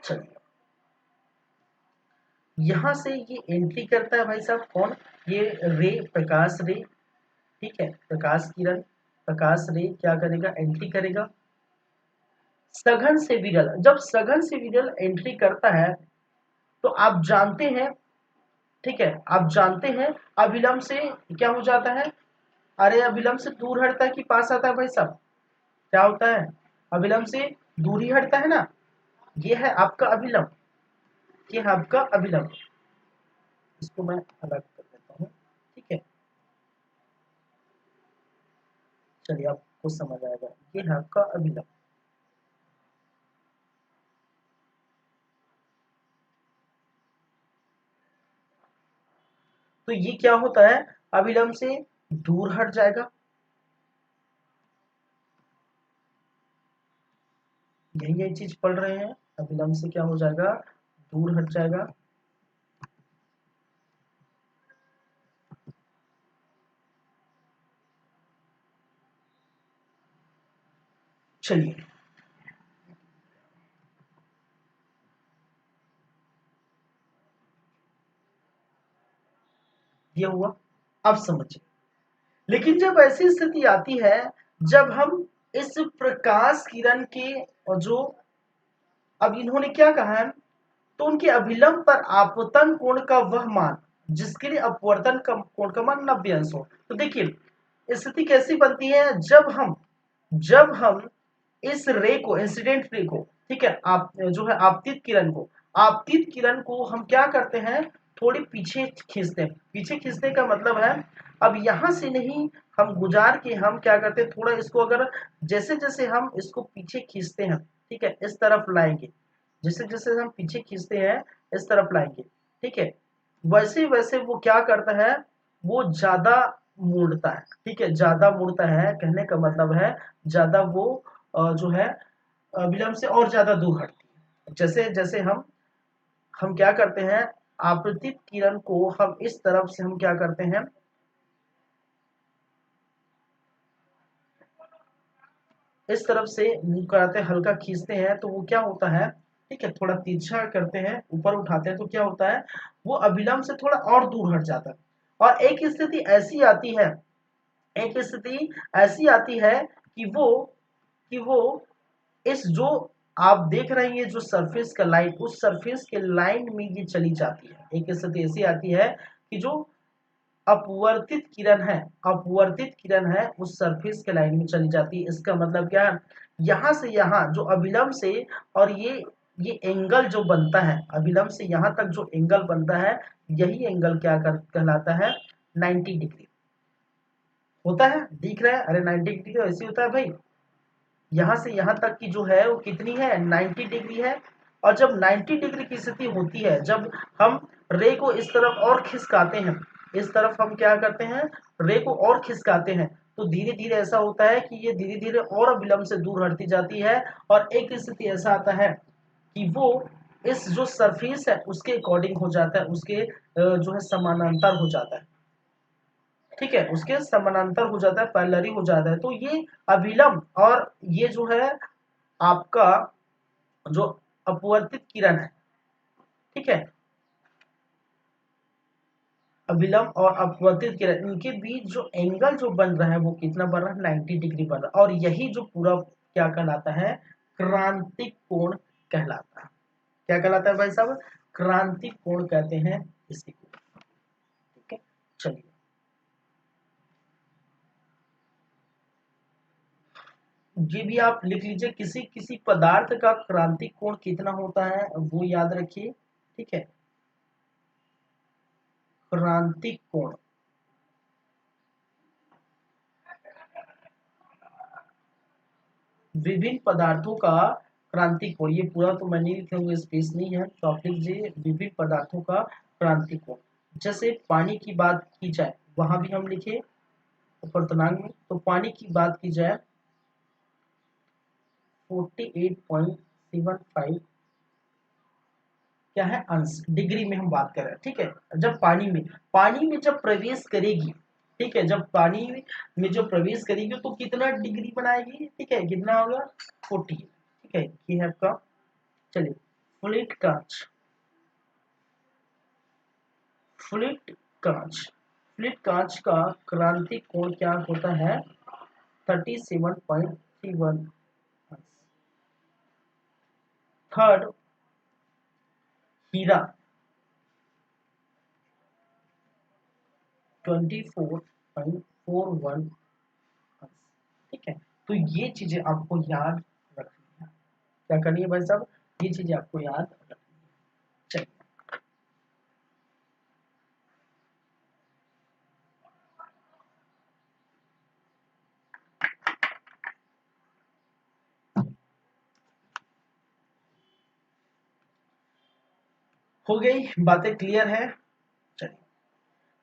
Speaker 1: चलिए यहां से ये एंट्री करता है भाई साहब कौन, ये रे, प्रकाश रे, ठीक है, प्रकाश किरण, प्रकाश रे क्या करेगा, एंट्री करेगा सघन से विरल। जब सघन से विरल एंट्री करता है तो आप जानते हैं, ठीक है, आप जानते हैं अभिलंब से क्या हो जाता है, अरे अभिलंब से दूर हटता है कि पास आता है भाई साहब, क्या होता है, अभिलंब से दूर ही हटता है ना, ये है आपका अभिलंब, ये है आपका अभिलंब। इसको मैं अलग कर देता हूँ, ठीक है, चलिए आपको समझ आएगा, ये है आपका अभिलंब। तो ये क्या होता है, अभिलंब से दूर हट जाएगा, यही चीज पढ़ रहे हैं, अभिलंब से क्या हो जाएगा, दूर हट जाएगा। चलिए ये हुआ, अब समझिए। लेकिन जब ऐसी स्थिति आती है, जब हम इस प्रकाश किरण के, और जो अब इन्होंने क्या कहा है, तो उनके अभिलंब पर आपतन कोण का वह मान जिसके लिए अपवर्तन का कोण का मान 90 अंश हो। तो देखिए स्थिति कैसी बनती है, जब हम इस रे को, इंसिडेंट रे को, ठीक है, आप जो है आपतित किरण को, आपतित किरण को हम क्या करते हैं, थोड़ी पीछे खींचते हैं। पीछे खींचने का मतलब है, अब यहां से नहीं, हम गुजार के हम क्या करते हैं, थोड़ा इसको अगर जैसे जैसे हम इसको पीछे खींचते हैं, ठीक है, इस तरफ लाएंगे, जैसे जैसे हम पीछे खींचते हैं इस तरफ लाएंगे, ठीक है, वैसे वैसे वो क्या करता है, वो ज्यादा मुड़ता है, ठीक है, ज्यादा मुड़ता है, कहने का मतलब है ज्यादा वो जो है विलंब से और ज्यादा दूर हटती है। जैसे जैसे हम क्या करते हैं, आपतित किरण को हम इस तरफ से हम क्या करते हैं, इस तरफ से मुंह कराते हैं, हल्का खींचते हैं, तो वो क्या होता है, ठीक है, थोड़ा तिरछा करते हैं, ऊपर उठाते हैं, तो क्या होता है, वो अभिलंब से थोड़ा और दूर हट जाता है। और एक स्थिति ऐसी आती है, एक स्थिति ऐसी आती है कि वो इस जो आप देख रहे हैं, ये जो सरफेस का लाइन, उस सरफेस के लाइन में ये चली जाती है। एक स्थिति ऐसी आती है कि जो अपवर्तित किरण है, अपवर्तित किरण है उस सरफेस के लाइन में चली जाती है। इसका मतलब क्या है, यहां से यहां जो अभिलंब से, और ये एंगल जो बनता है अभिलंब से यहां तक जो एंगल बनता है, यही एंगल क्या कहलाता है, 90 डिग्री होता है। दिख रहा है, अरे 90 डिग्री तो ऐसे होता है भाई, यहां से यहां तक की जो है वो कितनी है, 90 डिग्री है। और जब 90 डिग्री की स्थिति होती है, जब हम रे को इस तरफ और खिसकाते हैं, इस तरफ हम क्या करते हैं, रे को और खिसकाते हैं, तो धीरे धीरे ऐसा होता है कि ये धीरे धीरे और अविलंब से दूर हटती जाती है। और एक स्थिति ऐसा आता है कि वो इस जो सरफेस है उसके अकॉर्डिंग हो जाता है, उसके जो है समानांतर हो जाता है, ठीक है, उसके समानांतर हो जाता है, पैरेलली हो जाता है। तो ये अभिलंब और ये जो है आपका जो अपवर्तित किरण है, ठीक है, अभिलंब और अपवर्तित किरण, इनके बीच जो एंगल जो बन रहा है वो कितना बन रहा है, 90 डिग्री बन रहा है। और यही जो पूरा क्या कहलाता है, क्रांतिक कोण कहलाता है। क्या कहलाता है भाई साहब, क्रांतिक कोण कहते हैं इसी को, ठीक है। चलिए ये भी आप लिख लीजिए, किसी किसी पदार्थ का क्रांतिक कोण कितना होता है वो याद रखिए। ठीक है, क्रांतिक कोण, विभिन्न पदार्थों का क्रांतिक कोण, ये पूरा तो मैं नहीं लिखूंगा, स्पेस नहीं है, तो आप लिख लीजिए विभिन्न पदार्थों का क्रांतिक कोण। जैसे पानी की बात की जाए, वहां भी हम लिखे अपूर्णांक में, तो पानी की बात की जाए 48.75 क्या है अंश, डिग्री में हम बात कर रहे हैं। ठीक है, जब पानी में जब प्रवेश करेगी, ठीक है, जब पानी में जब प्रवेश करेगी तो कितना डिग्री बनाएगी, ठीक है, कितना होगा 40। ठीक है, ये है आपका। चलिए, फ्लूइड कांच, फ्लूइड कांच, फ्लूइड कांच का क्रांतिक कोण क्या होता है 37.31। थर्ड, हीरा 24.41। ठीक है, तो ये चीजें आपको याद रखनी है। क्या करनी है भाई साहब, ये चीजें आपको याद रखनी है। चलिए, हो गई बातें, क्लियर है। चलिए,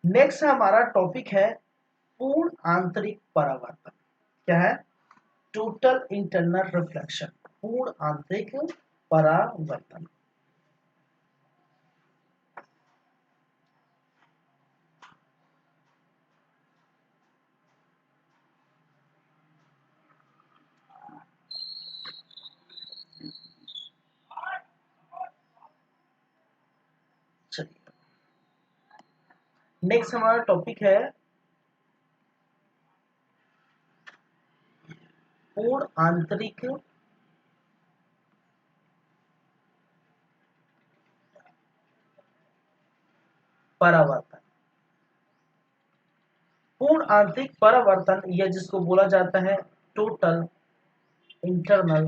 Speaker 1: नेक्स्ट हमारा टॉपिक है पूर्ण आंतरिक परावर्तन। क्या है, टोटल इंटरनल रिफ्लेक्शन, पूर्ण आंतरिक परावर्तन। चलिए, नेक्स्ट हमारा टॉपिक है पूर्ण आंतरिक परावर्तन। पूर्ण आंतरिक परावर्तन, या जिसको बोला जाता है टोटल इंटरनल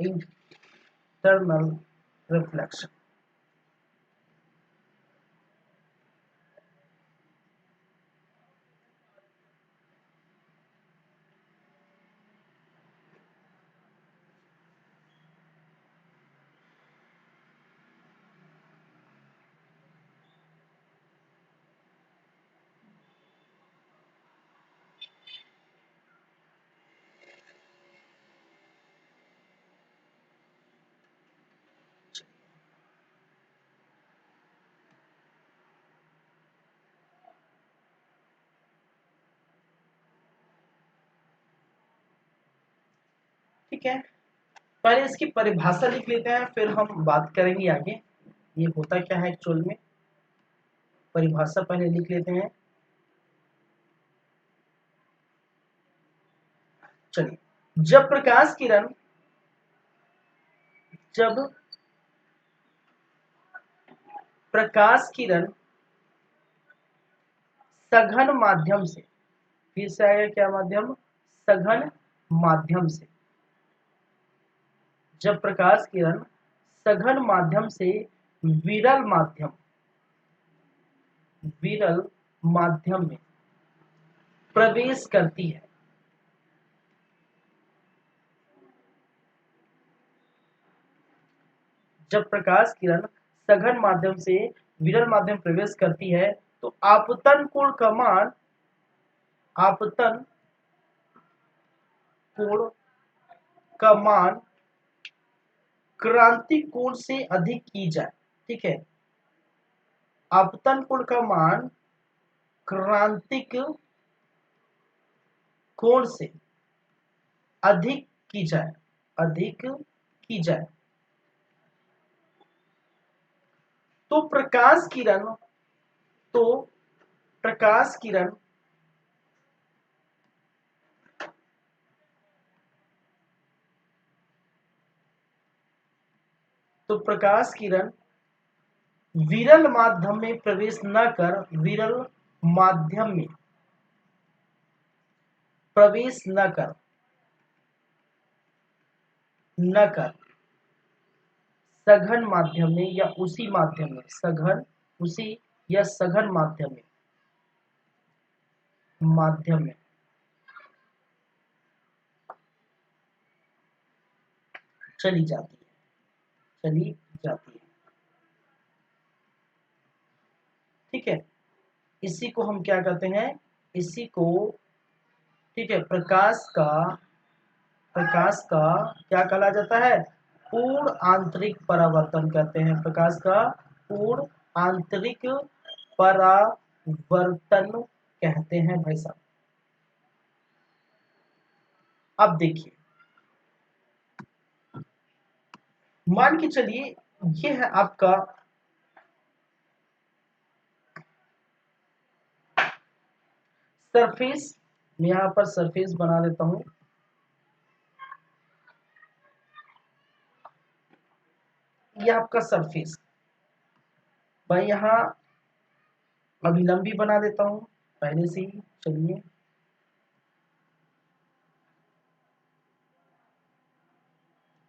Speaker 1: इंटरनल रिफ्लेक्शन। ठीक है, पहले इसकी परिभाषा लिख लेते हैं, फिर हम बात करेंगे आगे ये होता क्या है एक्चुअल में। परिभाषा पहले लिख लेते हैं। चलिए, जब प्रकाश किरण, जब प्रकाश किरण सघन माध्यम से, फिर से आएगा क्या माध्यम, सघन माध्यम से, जब प्रकाश किरण सघन माध्यम से विरल माध्यम, विरल माध्यम में प्रवेश करती है, जब प्रकाश किरण सघन माध्यम से विरल माध्यम प्रवेश करती है तो आपतन कोण का मान, आपतन कोण का मान क्रांतिक कोण से अधिक की जाए। ठीक है, आपतन कोण का मान क्रांतिक कोण से अधिक की जाए, अधिक की जाए, तो प्रकाश किरण, तो प्रकाश किरण तो प्रकाश किरण विरल माध्यम में प्रवेश न कर विरल माध्यम में प्रवेश न कर सघन माध्यम में या उसी माध्यम में, सघन उसी या सघन माध्यम में चली जाती है। ठीक है, इसी को हम क्या कहते हैं, इसी को, ठीक है, प्रकाश का क्या कहा जाता है, पूर्ण आंतरिक परावर्तन कहते हैं। प्रकाश का पूर्ण आंतरिक परावर्तन कहते हैं भाई साहब। अब देखिए, मान के चलिए ये है आपका सरफेस, मैं यहां पर सरफेस बना देता हूं। ये आपका सरफेस, मैं यहां अभिलंब भी बना देता हूं पहले से ही। चलिए,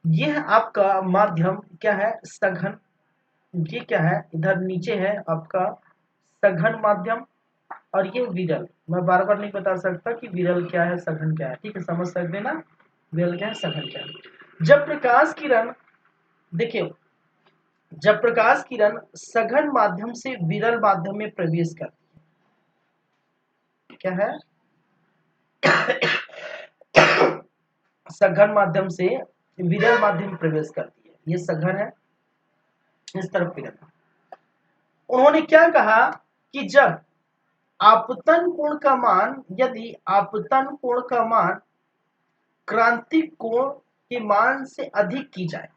Speaker 1: यह आपका माध्यम क्या है, सघन। ये क्या है, इधर नीचे है आपका सघन माध्यम, और ये विरल। मैं बार बार नहीं बता सकता कि विरल क्या है, सघन क्या है। ठीक है, समझ सकते हैं ना, विरल क्या है, सघन क्या है। जब प्रकाश किरण, देखिए, जब प्रकाश किरण सघन माध्यम से विरल माध्यम में प्रवेश करती है, क्या है, सघन माध्यम से विरल माध्यम में प्रवेश करती है, ये सघन है, इस तरफ विरल। उन्होंने क्या कहा कि जब आपतन कोण का मान, यदि आपतन कोण का मान क्रांतिक कोण के मान से अधिक की जाए,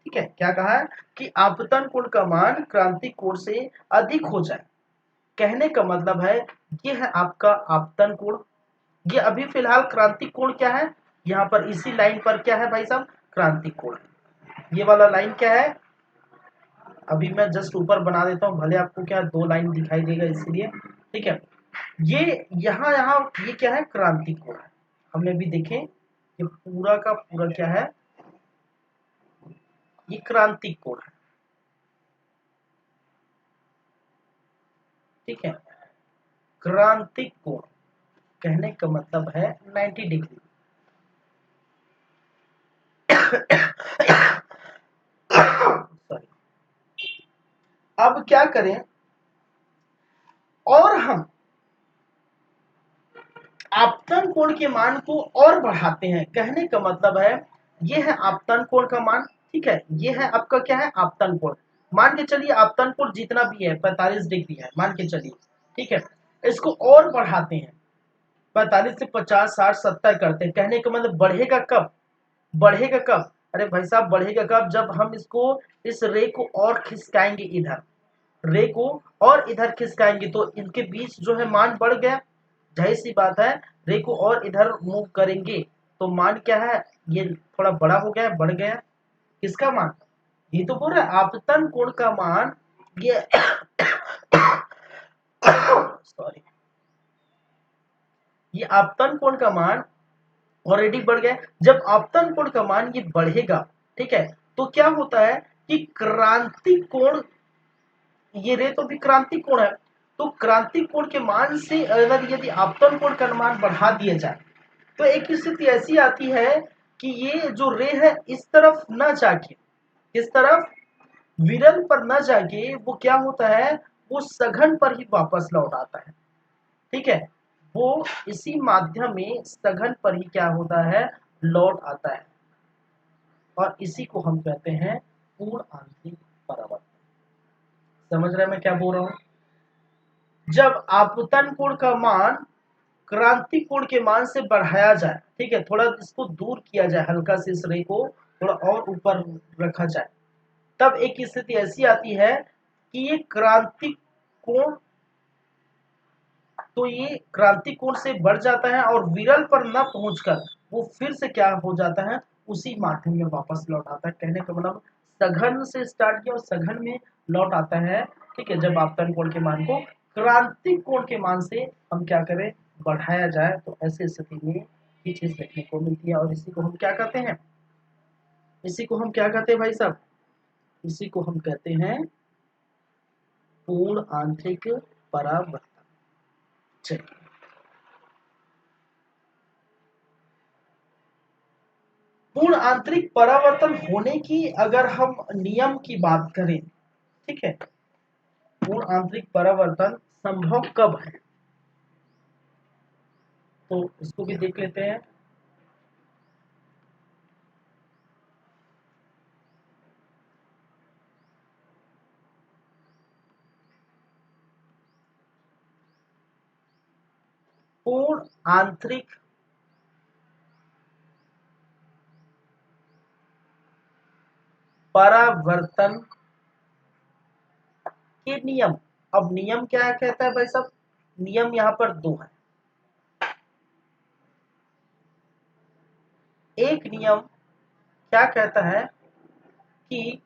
Speaker 1: ठीक है, क्या कहा है कि आपतन कोण का मान क्रांतिक कोण से अधिक हो जाए। कहने का मतलब है ये है आपका आपतन कोण, ये अभी फिलहाल क्रांतिक कोण क्या है, यहाँ पर इसी लाइन पर क्या है भाई साहब, क्रांतिक कोण। ये वाला लाइन क्या है, अभी मैं जस्ट ऊपर बना देता हूँ, भले आपको क्या दो लाइन दिखाई देगा इसीलिए। ठीक है, ये यहाँ यहाँ ये क्या है, क्रांतिक कोण है। हमने भी देखें, ये पूरा का पूरा क्या है, ये क्रांतिक कोण है। ठीक है, क्रांतिक कोण कहने का मतलब है 90 डिग्री। सॉरी, अब क्या करें, और हम आपतन कोण के मान को और बढ़ाते हैं। कहने का मतलब है ये है आपतन कोण का मान, ठीक है, ये है आपका क्या है, आपतन कोण। मान के चलिए आपतन कोण जितना भी है 45 डिग्री है, मान के चलिए, ठीक है, इसको और बढ़ाते हैं, 45 से 50, 60, 70 करते हैं। कहने का मतलब बढ़ेगा कब, बढ़ेगा कब, अरे भाई साहब बढ़ेगा कब, जब हम इसको, इस रे को और खिसकाएंगे इधर, रे को और इधर खिसकाएंगे तो इनके बीच जो है मान बढ़ गया। जाहिर सी बात है, रे को और इधर मूव करेंगे तो मान क्या है, ये थोड़ा बड़ा हो गया, बढ़ गया। किसका मान, ये तो बोल रहा है आपतन कोण का मान, ये सॉरी, ये आपतन कोण का मान ऑलरेडी बढ़ गया। जब आपतन कोण का मान ये बढ़ेगा, ठीक है, तो क्या होता है कि क्रांतिक कोण, ये रे तो भी क्रांतिक कोण है, तो क्रांतिक कोण के मान से अगर यदि आपतन कोण का मान बढ़ा दिया जाए तो एक स्थिति ऐसी आती है कि ये जो रे है इस तरफ न जाके, किस तरफ, विरल पर न जाके वो क्या होता है, वो सघन पर ही वापस लौट आता है। ठीक है, वो इसी माध्यम में सघन पर ही क्या होता है, लौट आता है, और इसी को हम कहते हैं पूर्ण आंतरिक परावर्तन। समझ रहे हैं मैं क्या बोल रहा हूं, जब आपतन कोण का मान क्रांतिक कोण के मान से बढ़ाया जाए, ठीक है, थोड़ा इसको दूर किया जाए, हल्का से इस रे को थोड़ा और ऊपर रखा जाए, तब एक स्थिति ऐसी आती है कि ये क्रांतिक कोण, तो ये क्रांतिक कोण से बढ़ जाता है और विरल पर न पहुंचकर वो फिर से क्या हो जाता है, उसी माध्यम में वापस लौट आता है। कहने का मतलब सघन से स्टार्ट किया और सघन में लौट आता है। ठीक है, जब आपतन कोण के मान को क्रांतिक कोण के मान से हम क्या करें, बढ़ाया जाए तो ऐसी स्थिति में ये चीज देखने को मिलती है। और इसी को हम क्या कहते हैं, इसी को हम क्या कहते हैं भाई साहब, इसी को हम कहते हैं पूर्ण आंतरिक परावर्तन। चलिए, पूर्ण आंतरिक परावर्तन होने की अगर हम नियम की बात करें, ठीक है, पूर्ण आंतरिक परावर्तन संभव कब है, तो इसको भी देख लेते हैं। पूर्ण आंतरिक परावर्तन के नियम, अब नियम क्या कहता है भाई साहब, नियम यहां पर दो है। एक नियम क्या कहता है कि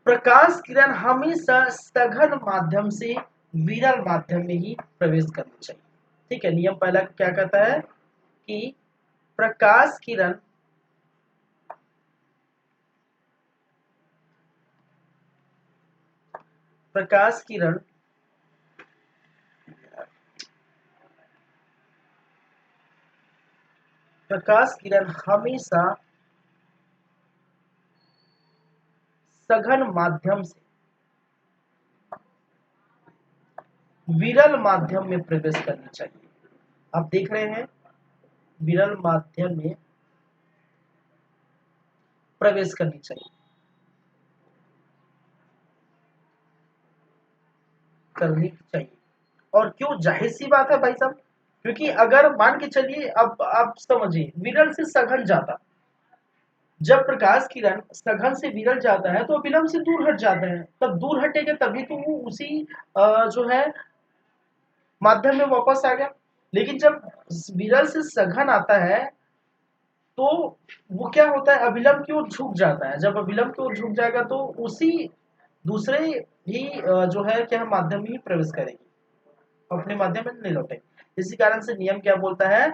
Speaker 1: प्रकाश किरण हमेशा सघन माध्यम से विरल माध्यम में ही प्रवेश करनी चाहिए। ठीक है, नियम पहला क्या कहता है कि प्रकाश किरण प्रकाश किरण प्रकाश किरण हमेशा सघन माध्यम से विरल माध्यम में प्रवेश करनी चाहिए। आप देख रहे हैं, विरल माध्यम में प्रवेश करनी चाहिए, करनी चाहिए। और क्यों, जाहिर सी बात है भाई साहब, क्योंकि अगर मान के चलिए, अब आप समझिए, विरल से सघन जाता, जब प्रकाश किरण सघन से विरल जाता है तो विलंब से दूर हट जाता है, तब दूर हटेगा तभी तो वो उसी जो है माध्यम में वापस आ गया। लेकिन जब विरल से सघन आता है तो वो क्या होता है, अविलंब की ओर झुक जाता है। जब अविलंब की ओर झुक जाएगा तो उसी दूसरे ही जो है क्या माध्यम में ही प्रवेश करेगी, अपने माध्यम में नहीं लौटेगी। इसी कारण से नियम क्या बोलता है,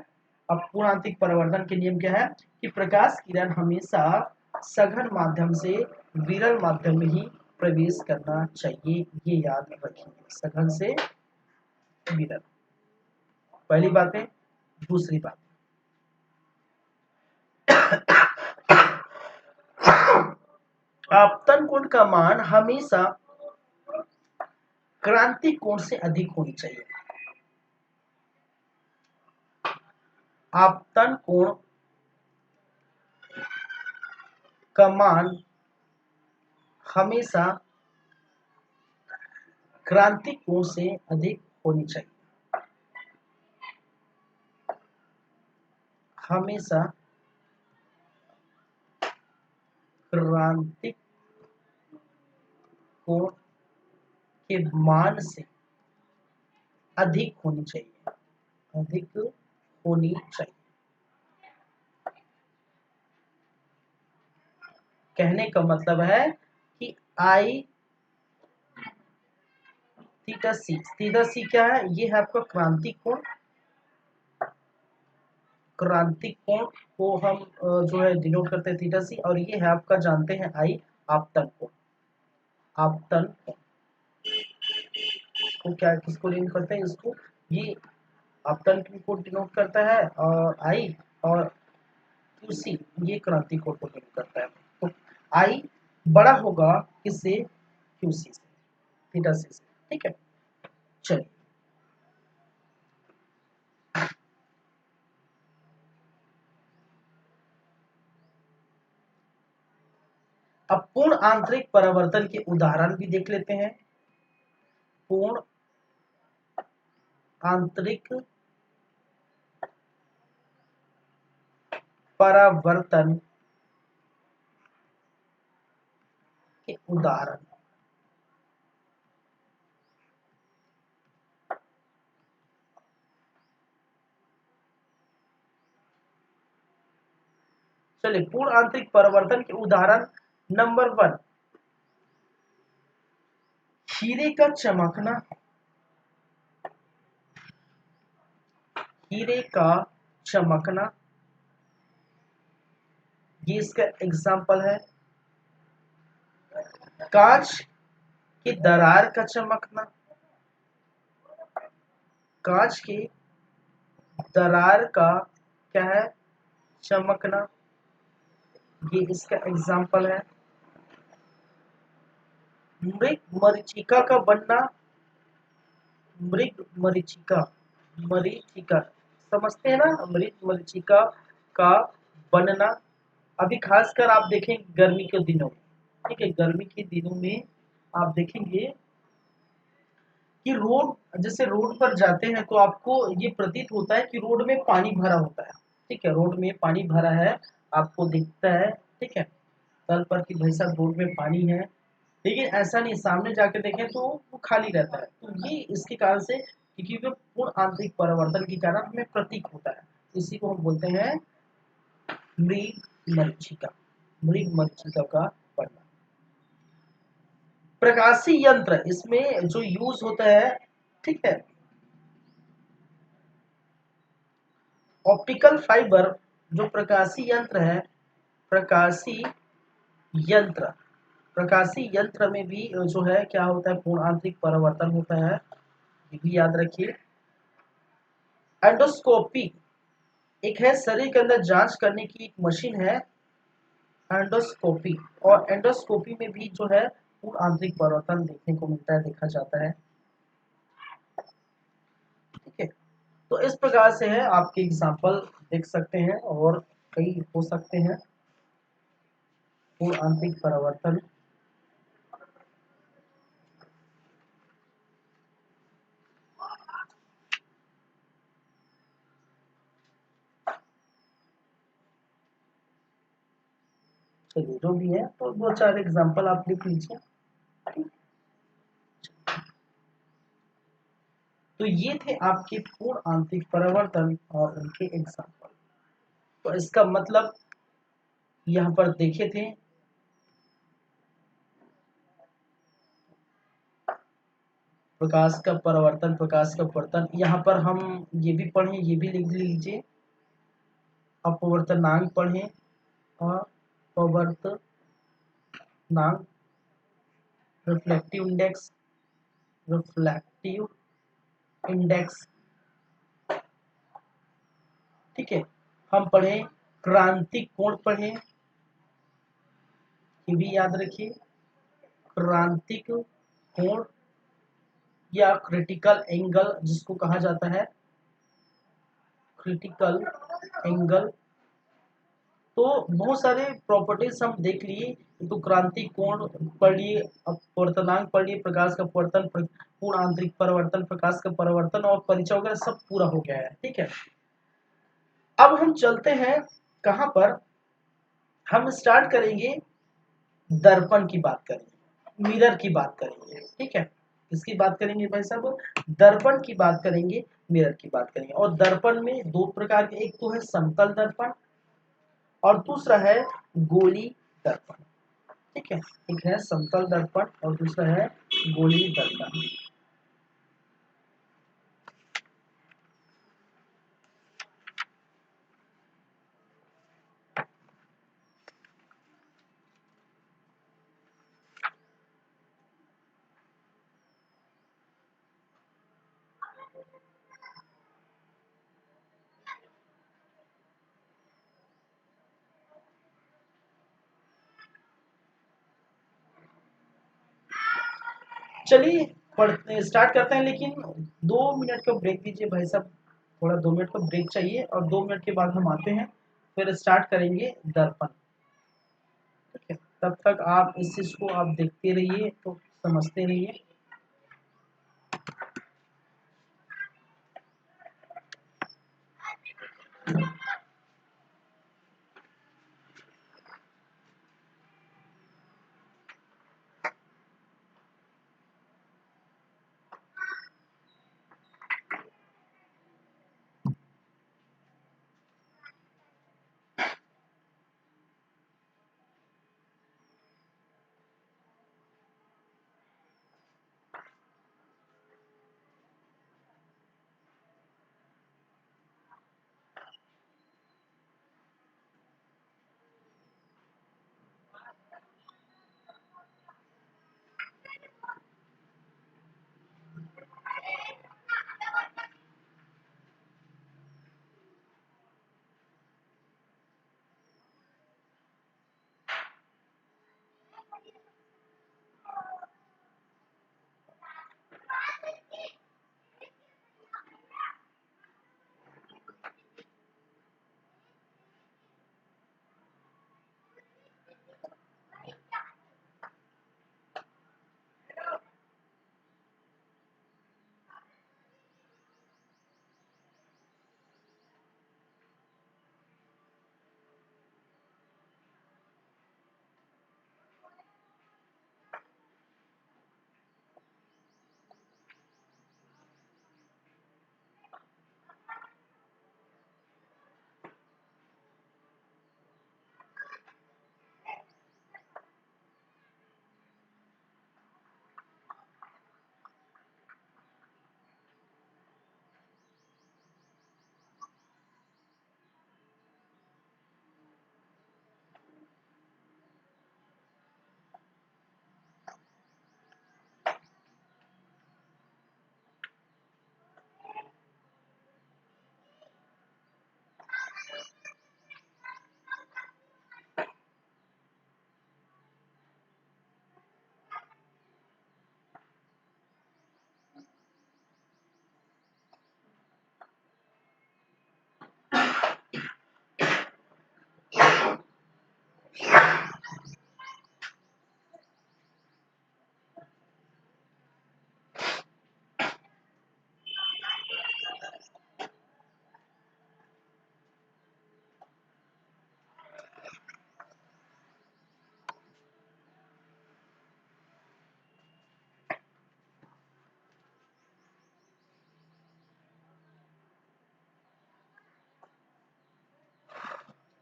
Speaker 1: अब पूर्णांतिक परिवर्तन के नियम क्या है कि प्रकाश किरण हमेशा सघन माध्यम से विरल माध्यम में ही प्रवेश करना चाहिए। ये याद रखिए, सघन से विरल, पहली बात है। दूसरी बात, आपतन कोण का मान हमेशा क्रांति कोण से अधिक होनी चाहिए। आपतन कोण का मान हमेशा क्रांति कोण से अधिक होनी चाहिए, हमेशा क्रांतिक कोण के मान से अधिक होनी चाहिए, अधिक होनी चाहिए। कहने का मतलब है कि आई थीटा सी, थीटा सी क्या है, ये है आपका क्रांतिक कोण। क्रांतिक कोण को हम जो है डिनोट करते हैं थीटा सी, और ये है आपका जानते हैं आई आपतन कोण। आपतन को क्या किसको डिनोट करते हैं, इसको, ये आपतन को डिनोट करता है, और आई, और क्यूसी ये क्रांति कोण को डिनोट करता है। तो आई बड़ा होगा किससे, क्यूसी से, थीटा सी से। ठीक है, चलिए, अब पूर्ण आंतरिक परावर्तन के उदाहरण भी देख लेते हैं। पूर्ण आंतरिक परावर्तन के उदाहरण, चलिए, पूर्ण आंतरिक परावर्तन के उदाहरण नंबर 1, हीरे का चमकना, हीरे का चमकना, ये इसका एग्जाम्पल है। कांच की दरार का चमकना, कांच की दरार का क्या है, चमकना, ये इसका एग्जाम्पल है। मृग मरीचिका का बनना, मृग मरीचिका, मरीचिका समझते हैं ना, मृग मरीचिका का बनना। अभी खासकर आप देखें गर्मी के दिनों में, ठीक है, गर्मी के दिनों में आप देखेंगे कि रोड, जैसे रोड पर जाते हैं तो आपको ये प्रतीत होता है कि रोड में पानी भरा होता है, ठीक है, रोड में पानी भरा है, आपको दिखता है, ठीक है, तल पर कि भाई साहब रोड में पानी है, लेकिन ऐसा नहीं, सामने जाके देखें तो वो खाली रहता है। तो ये इसके कारण से, क्योंकि वो पूर्ण आंतरिक परिवर्तन के कारण हमें प्रतीक होता है, इसी को हम बोलते हैं मृग मरीचिका, मृग मरीचिका का बनना। प्रकाशी यंत्र, इसमें जो यूज होता है, ठीक है, ऑप्टिकल फाइबर, जो प्रकाशी यंत्र है, प्रकाशी यंत्र, प्रकाशी यंत्र में भी जो है क्या होता है, पूर्ण आंतरिक परावर्तन होता है, ये भी याद रखिए। एंडोस्कोपी एक है, शरीर के अंदर जांच करने की एक मशीन है, एंडोस्कोपी, और एंडोस्कोपी में भी जो है पूर्ण आंतरिक परिवर्तन देखने को मिलता है, देखा जाता है, ठीक है। तो इस प्रकार से है, आपके एग्जाम्पल देख सकते हैं और कई हो सकते हैं, पूर्ण आंतरिक परिवर्तन। चलिए जो भी है, तो दो चार एग्जाम्पल आप लिख लीजिए। तो ये थे आपके पूर्ण आंतरिक परिवर्तन और उनके एग्जाम्पल। तो इसका मतलब यहाँ पर देखे थे, प्रकाश का परावर्तन, प्रकाश का अपवर्तन, यहाँ पर हम ये भी पढ़े, ये भी लिख लीजिए, अपवर्तनांक पढ़े, अपवर्तनांक, रिफ्लेक्टिव इंडेक्स, रिफ्लेक्टिव इंडेक्स, ठीक है। हम पढ़े क्रांतिक कोण पढ़े, ये भी याद रखिए, क्रांतिक कोण या क्रिटिकल एंगल जिसको कहा जाता है, क्रिटिकल एंगल। तो बहुत सारे प्रॉपर्टीज हम देख लिए, तो क्रांतिक कोण पढ़ लिए, अपवर्तनांक पढ़ लिए, प्रकाश का अपवर्तन, पूर्ण आंतरिक परिवर्तन, प्रकाश का परिवर्तन और परिचय वगैरह सब पूरा हो गया है, ठीक है। अब हम चलते हैं कहां पर, हम स्टार्ट करेंगे, दर्पण की बात करेंगे, मिरर की बात करेंगे, ठीक है। किसकी बात करेंगे भाई साहब, दर्पण की बात करेंगे, मिरर की बात करेंगे। और दर्पण में दो प्रकार के, एक तो है समतल दर्पण और दूसरा है गोली दर्पण, ठीक है। एक है समतल दर्पण और दूसरा है गोली दर्पण। चलिए पढ़ते स्टार्ट करते हैं, लेकिन 2 मिनट का ब्रेक दीजिए भाई साहब, थोड़ा 2 मिनट का ब्रेक चाहिए, और 2 मिनट के बाद हम आते हैं, फिर स्टार्ट करेंगे दर्पण, ठीक है। तब तक आप इस चीज को आप देखते रहिए, तो समझते रहिए।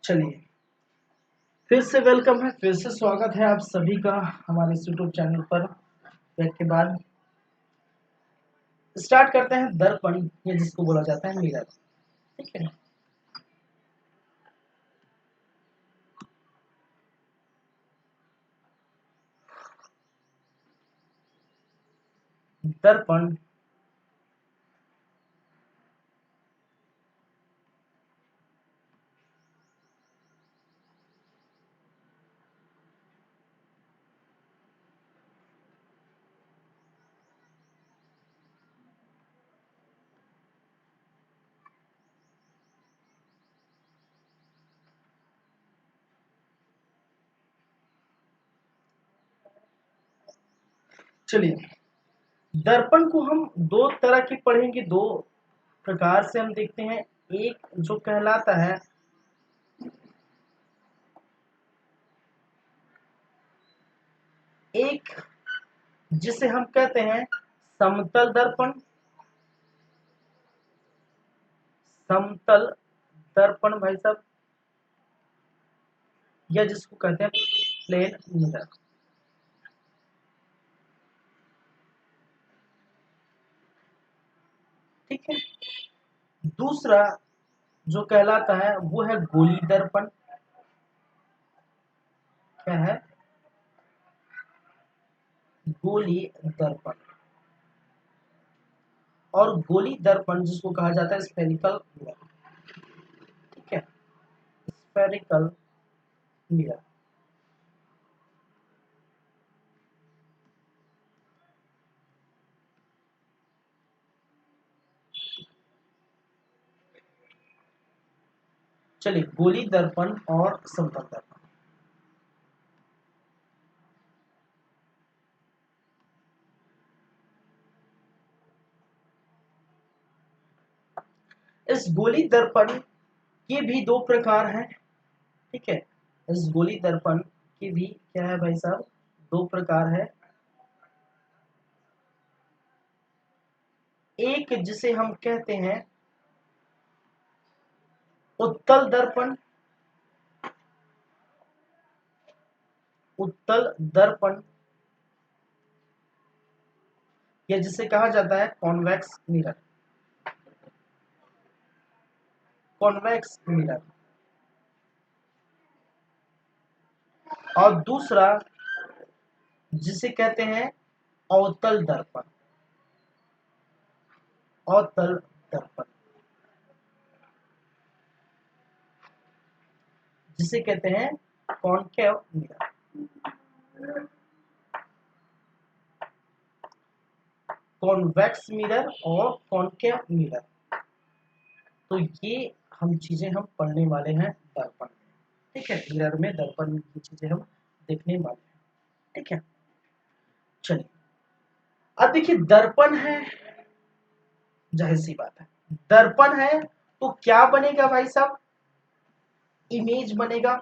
Speaker 1: चलिए, फिर से वेलकम है, फिर से स्वागत है आप सभी का हमारे इस यूट्यूब चैनल पर। ब्रेक के बाद स्टार्ट करते हैं दर्पण, ये जिसको बोला जाता है मिरर। ठीक है, दर्पण चलिए, दर्पण को हम दो तरह की पढ़ेंगे, दो प्रकार से हम देखते हैं। एक जो कहलाता है एक जिसे हम कहते हैं समतल दर्पण, समतल दर्पण भाई साहब, या जिसको कहते हैं प्लेन मिरर। ठीक है, दूसरा जो कहलाता है वो है गोली दर्पण। क्या है? गोली दर्पण। और गोली दर्पण जिसको कहा जाता है स्फेरिकल मिरर। ठीक है, स्फेरिकल मिरर। चलिए, गोली दर्पण और समतल दर्पण। इस गोली दर्पण के भी दो प्रकार हैं। ठीक है, इस गोली दर्पण के भी क्या है भाई साहब, दो प्रकार है। एक जिसे हम कहते हैं उत्तल दर्पण, उत्तल दर्पण, या जिसे कहा जाता है कॉन्वेक्स मिरर, कॉन्वेक्स मिरर। और दूसरा जिसे कहते हैं अवतल दर्पण, अवतल दर्पण, जिसे कहते हैं कॉन्केव मिरर। कॉन्वेक्स मिरर और कॉन्केव मिरर, तो ये हम चीजें हम पढ़ने वाले हैं दर्पण में। ठीक है, मिरर में दर्पण की चीजें हम देखने वाले हैं। ठीक है, चलिए, अब देखिए दर्पण है, जाहिर सी बात है, दर्पण है तो क्या बनेगा भाई साहब, इमेज बनेगा।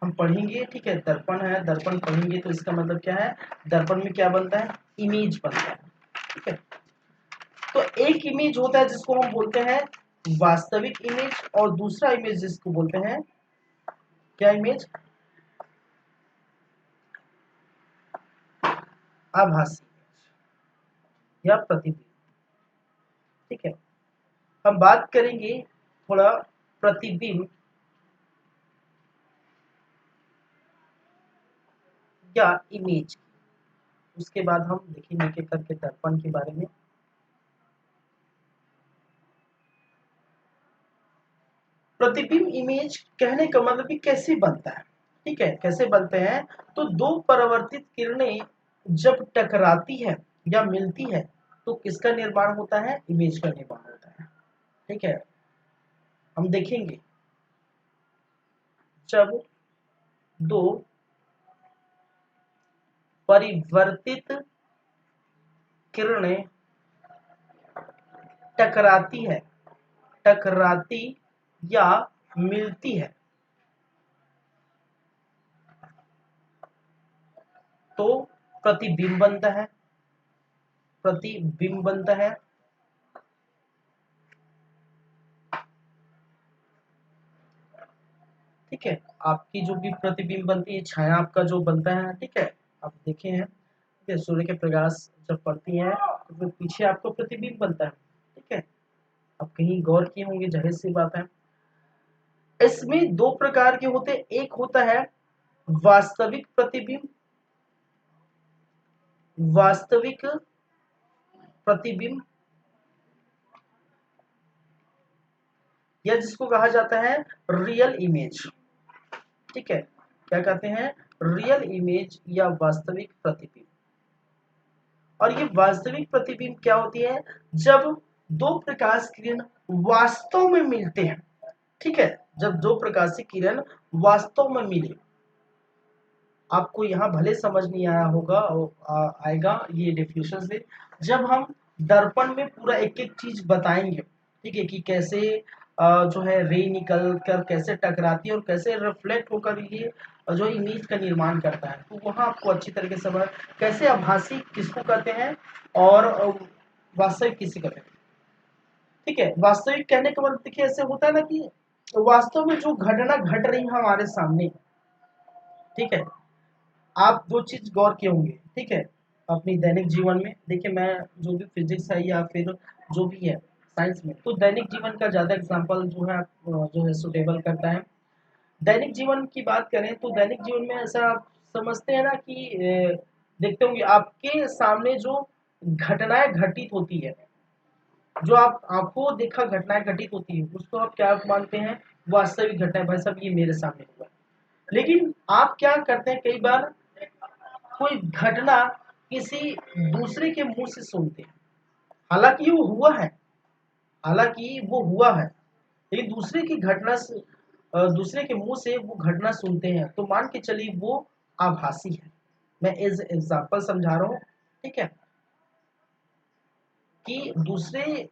Speaker 1: हम पढ़ेंगे, ठीक है, दर्पण है, दर्पण पढ़ेंगे तो इसका मतलब क्या है, दर्पण में क्या बनता है, इमेज बनता है। ठीक है, तो एक इमेज होता है जिसको हम बोलते हैं वास्तविक इमेज, और दूसरा इमेज जिसको बोलते हैं क्या इमेज, आभासी या प्रतिबिंब। ठीक है, हम बात करेंगे थोड़ा प्रतिबिंब या इमेज, उसके बाद हम देखेंगे कि करके दर्पण के बारे में। प्रतिबिंब इमेज कहने का मतलब कि कैसे बनता है। ठीक है, कैसे बनते हैं, तो दो परावर्तित किरणें जब टकराती है या मिलती है तो किसका निर्माण होता है, इमेज का निर्माण होता है। ठीक है, हम देखेंगे जब दो परिवर्तित किरणें टकराती है, टकराती या मिलती है तो प्रतिबिंब बनता है, प्रतिबिंब बनता है। ठीक है, आपकी जो भी प्रतिबिंब बनती है, छाया आपका जो बनता है, ठीक है, आप देखे हैं, ठीक है, सूर्य के प्रकाश जब पड़ती है तो फिर पीछे आपको प्रतिबिंब बनता है, ठीक है, आप कहीं गौर किए होंगे, जाहिर सी बात है। इसमें दो प्रकार के होते हैं, एक होता है वास्तविक प्रतिबिंब, वास्तविक प्रतिबिंब, या जिसको कहा जाता है रियल इमेज, ठीक है, क्या कहते हैं, रियल इमेज या वास्तविक प्रतिबिंब। और ये वास्तविक प्रतिबिंब क्या होती है, जब दो प्रकाश किरण वास्तव में मिलते हैं, ठीक है, जब दो प्रकाशीय किरण वास्तव में मिले। आपको यहाँ भले समझ नहीं आया होगा, आएगा ये डेफिनेशन से, जब हम दर्पण में पूरा एक एक चीज बताएंगे, ठीक है, कि कैसे जो है रे निकल कर कैसे टकराती है और कैसे रिफ्लेक्ट होकर ये जो इमेज का निर्माण करता है, तो वहाँ आपको अच्छी तरीके से समझ, कैसे आभासी किसको कहते हैं और वास्तविक किसे कहते हैं। ठीक है, वास्तविक कहने का मतलब देखिए ऐसे होता है ना कि वास्तव में जो घटना घट रही है हमारे सामने, ठीक है, आप दो चीज गौर किए होंगे, ठीक है, अपनी दैनिक जीवन में। देखिए मैं जो भी फिजिक्स है या फिर जो भी है साइंस में, तो दैनिक जीवन का ज्यादा एग्जांपल जो है जो है सुटेबल करता है। दैनिक जीवन की बात करें तो दैनिक जीवन में ऐसा आप समझते हैं ना कि देखते होंगे आपके सामने जो घटनाएं घटित होती है, जो आप आंखों देखा घटनाएं घटित होती है, उसको आप क्या मानते हैं, वास्तविक घटनाएं, भाई साहब ये मेरे सामने हुआ। लेकिन आप क्या करते हैं, कई बार कोई घटना किसी दूसरे के मुंह से सुनते हैं, हालांकि वो हुआ है, हालांकि वो हुआ है, लेकिन दूसरे की घटना से दूसरे के मुंह से वो घटना सुनते हैं, तो मान के चलिए वो आभासी है। मैं एज एग्जाम्पल समझा रहा हूँ, ठीक है, कि दूसरे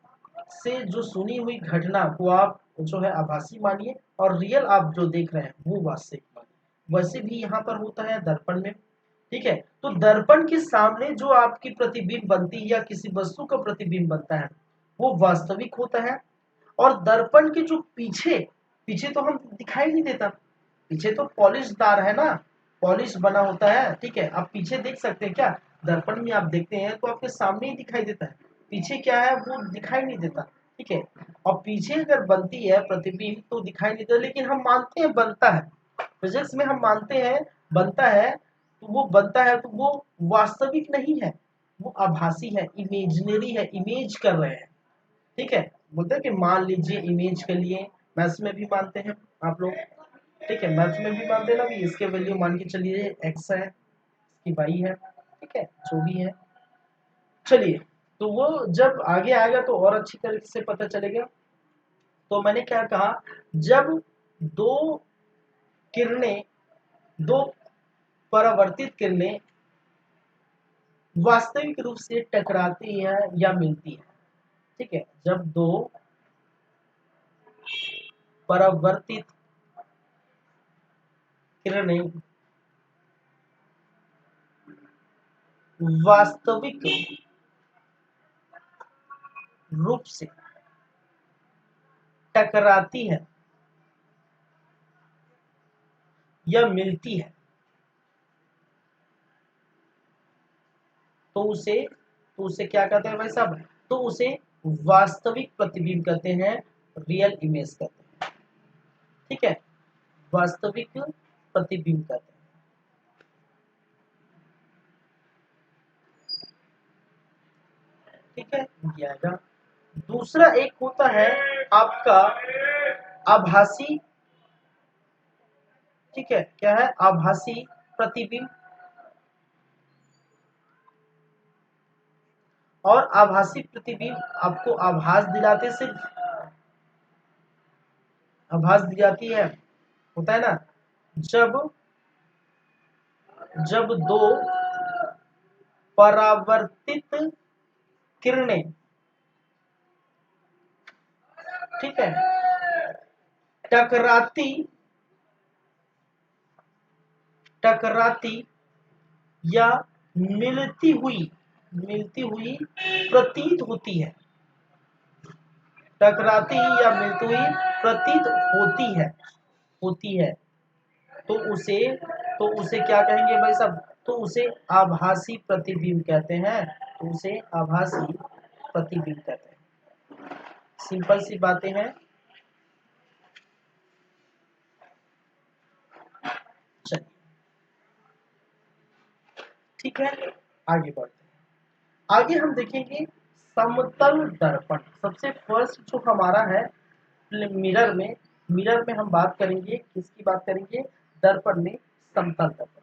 Speaker 1: से जो सुनी हुई घटना को आप जो है आभासी मानिए और रियल आप जो देख रहे हैं वो वास्तविक मानिए। वैसे भी यहाँ पर होता है दर्पण में, ठीक है, तो दर्पण के सामने जो आपकी प्रतिबिंब बनती है या किसी वस्तु का प्रतिबिंब बनता है वो वास्तविक होता है। और दर्पण के जो पीछे, पीछे तो हम दिखाई नहीं देता, पीछे तो पॉलिशदार है ना, पॉलिश बना होता है, ठीक है, आप पीछे देख सकते हैं क्या, दर्पण में आप देखते हैं तो आपके सामने ही दिखाई देता है, पीछे क्या है वो दिखाई नहीं देता, ठीक है। और पीछे अगर बनती है प्रतिबिंब तो दिखाई नहीं देता, लेकिन हम मानते हैं बनता है, फिजिक्स में हम मानते हैं बनता है, तो वो बनता है तो वो वास्तविक नहीं है, वो आभासी है, इमेजिनरी है, इमेज कर रहे हैं, ठीक है। बोलते हैं कि मान लीजिए इमेज के लिए मैथ्स में भी मानते हैं आप लोग, ठीक है, मैथ्स में भी मानते हैं ना, भी इसके वैल्यू मान के चलिए एक्स है, इसकी वाई है, ठीक है, जो भी है, चलिए, तो वो जब आगे आएगा तो और अच्छी तरीके से पता चलेगा। तो मैंने क्या कहा, जब दो किरणें, दो परावर्तित किरणें वास्तविक रूप से टकराती है या मिलती है, ठीक है, जब दो परावर्तित किरणें वास्तविक रूप से टकराती है या मिलती है, तो उसे क्या कहते हैं भाई साहब, तो उसे वास्तविक प्रतिबिंब कहते हैं, रियल इमेज कहते हैं, ठीक है, वास्तविक प्रतिबिंब कहते हैं, ठीक है, ये आएगा। दूसरा एक होता है आपका आभासी, ठीक है, क्या है, आभासी प्रतिबिंब। और आभासी प्रतिबिंब आपको आभास दिलाते, सिर्फ आभास दी जाती है, होता है ना, जब जब दो परावर्तित किरणें, ठीक है, टकराती टकराती या मिलती हुई प्रतीत होती है, टकराती या मिलती हुई प्रतीत होती है, होती है, तो उसे क्या कहेंगे भाई साहब, तो उसे आभासी प्रतिबिंब कहते हैं, तो उसे आभासी प्रतिबिंब कहते हैं। सिंपल सी बातें हैं। चलिए ठीक है, आगे बढ़ते हैं। आगे हम देखेंगे समतल दर्पण। सबसे फर्स्ट जो हमारा है मिरर में, हम बात करेंगे, किसकी बात करेंगे, दर्पण में समतल दर्पण।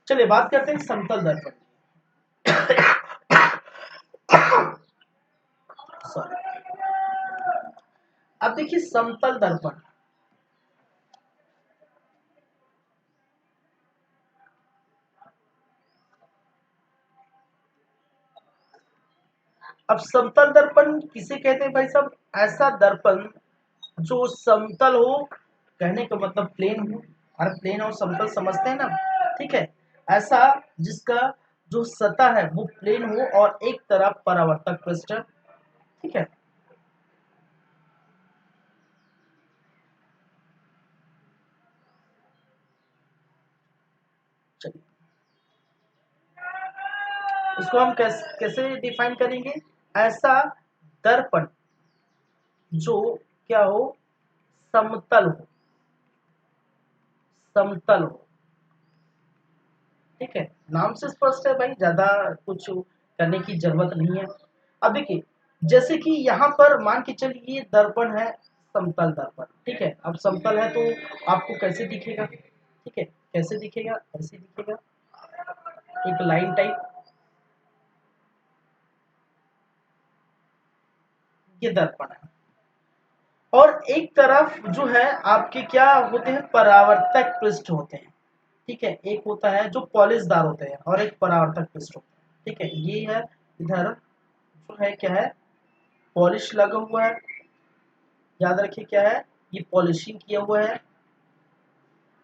Speaker 1: चलिए बात करते हैं समतल दर्पण। सॉरी। अब देखिए समतल दर्पण, अब समतल दर्पण किसे कहते हैं भाई साहब, ऐसा दर्पण जो समतल हो, कहने का मतलब प्लेन हो, और प्लेन और समतल समझते हैं ना, ठीक है, ऐसा जिसका जो सतह है वो प्लेन हो और एक तरफ परावर्तक पृष्ठ, ठीक है। चलिए इसको हम कैसे डिफाइन करेंगे, ऐसा दर्पण जो क्या हो, समतल हो, समतल हो, ठीक है। नाम से स्पष्ट है भाई, ज्यादा कुछ करने की जरूरत नहीं है। अब देखिए जैसे कि यहाँ पर मान के चलिए ये दर्पण है, समतल दर्पण, ठीक है। अब समतल है तो आपको कैसे दिखेगा, ठीक है, कैसे दिखेगा, ऐसे दिखेगा, एक लाइन टाइप, ये दर्पण है। और एक तरफ जो है आपके क्या होते हैं, परावर्तक पृष्ठ होते हैं, ठीक है। एक होता है जो पॉलिशदार होते हैं और एक परावर्तक पृष्ठ होते हैं, ठीक है। ये है इधर जो है क्या है, पॉलिश लगा हुआ है, याद रखिए क्या है, ये पॉलिशिंग किया हुआ है,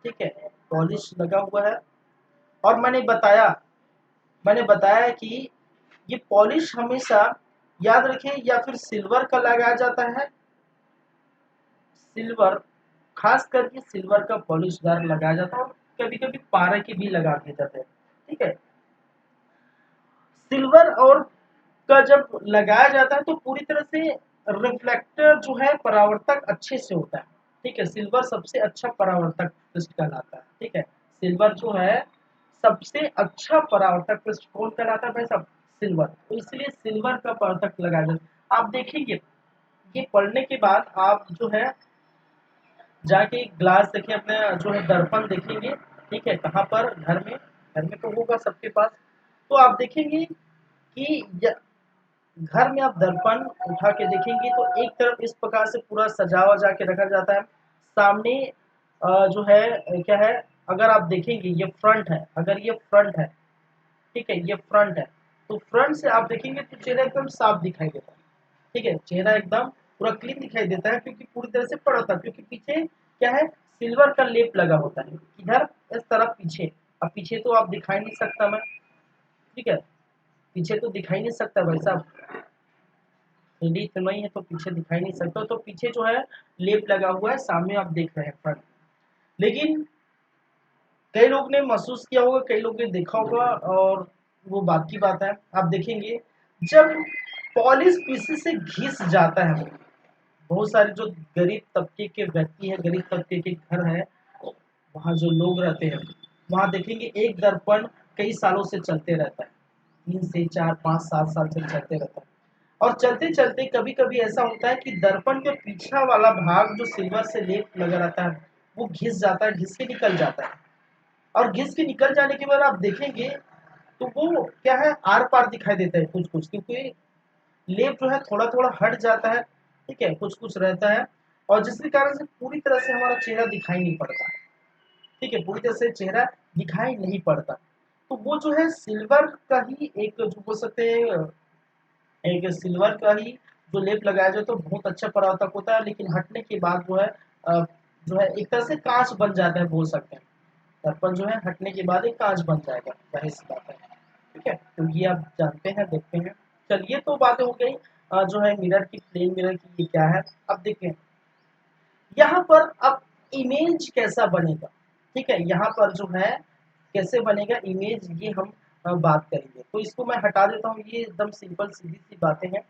Speaker 1: ठीक है, पॉलिश लगा हुआ है। और मैंने बताया कि ये पॉलिश हमेशा याद रखें या फिर सिल्वर का लगाया जाता है, सिल्वर, खास करके सिल्वर का पॉलिशदार लगाया जाता है, और कभी कभी पारा के भी लगा दिए जाते हैं, ठीक है। सिल्वर और का जब लगाया जाता है तो पूरी तरह से रिफ्लेक्टर जो है परावर्तक अच्छे से होता है, ठीक है। सिल्वर सबसे अच्छा परावर्तक पृष्ठ कहलाता है, ठीक है। सिल्वर जो है सबसे अच्छा परावर्तक पृष्ठ कौन कहलाता है भाई साहब, सिल्वर, तो इसलिए सिल्वर का परावर्तक लगाया जाता है। आप देखेंगे ये पढ़ने के बाद आप जो है जाके ग्लास देखें, अपने जो है दर्पण देखेंगे, ठीक है, कहाँ पर, घर में तो होगा सबके पास। तो आप देखेंगे कि घर में आप दर्पण उठा के देखेंगे तो एक तरफ इस प्रकार से पूरा सजा वजा के रखा जाता है, सामने जो है क्या है, अगर आप देखेंगे ये फ्रंट है, अगर ये फ्रंट है, ठीक है, ये फ्रंट है, तो फ्रंट से आप देखेंगे तो चेहरा एकदम साफ दिखाई देता है, ठीक है, चेहरा एकदम पूरा क्लीन दिखाई देता है, क्योंकि पूरी तरह से पड़ा होता है, क्योंकि पीछे क्या है, सिल्वर का लेप लगा होता है, इधर इस तरफ पीछे। अब पीछे तो आप दिखाई नहीं सकता मैं, ठीक है, पीछे तो दिखाई नहीं सकता भाई साहब, थ्री इतना ही है तो पीछे दिखाई नहीं सकता, तो पीछे जो है लेप लगा हुआ है, सामने आप देख रहे हैं फ्रंट। लेकिन कई लोग ने महसूस किया होगा, कई लोग ने देखा होगा, और वो बात की बात है, आप देखेंगे जब पॉलिश पीसी से घिस जाता है, बहुत सारे जो गरीब तबके के व्यक्ति है, गरीब तबके के घर है, वहाँ जो लोग रहते हैं, वहां देखेंगे एक दर्पण कई सालों से चलते रहता है, 3 से 4 5 7 साल से चलते रहता है। और चलते चलते कभी कभी ऐसा होता है कि दर्पण के पीछा वाला भाग जो सिल्वर से लेप लगा रहता है वो घिस जाता है, घिस के निकल जाता है। और घिस के निकल जाने के बाद आप देखेंगे तो वो क्या है, आर पार दिखाई देता है कुछ कुछ, क्योंकि लेप जो है थोड़ा थोड़ा हट जाता है, ठीक है, कुछ कुछ रहता है। और जिसके कारण से पूरी तरह से हमारा चेहरा दिखाई नहीं पड़ता, ठीक है, पूरी तरह से चेहरा दिखाई नहीं पड़ता। तो वो जो है सिल्वर का ही एक जो बोल सकते हैं, एक सिल्वर का ही जो लेप लगाया जाए तो बहुत अच्छा परावर्तक होता है, लेकिन हटने के बाद जो है जो है एक तरह से कांच बन जाता है बोल सकते हैं। दर्पण जो है हटने के बाद एक कांच बन जाएगा, जाहिर सी बात है, ठीक है। तो ये आप जानते हैं, देखते हैं। चलिए, तो बातें हो गई जो है मिरर की, प्लेन मिरर की, ये क्या है अब देखें। यहाँ पर अब इमेज कैसा बनेगा, ठीक है, यहाँ पर जो है कैसे बनेगा इमेज, ये हम बात करेंगे। तो इसको मैं हटा देता हूँ, ये एकदम सिंपल सीधी सी बातें हैं,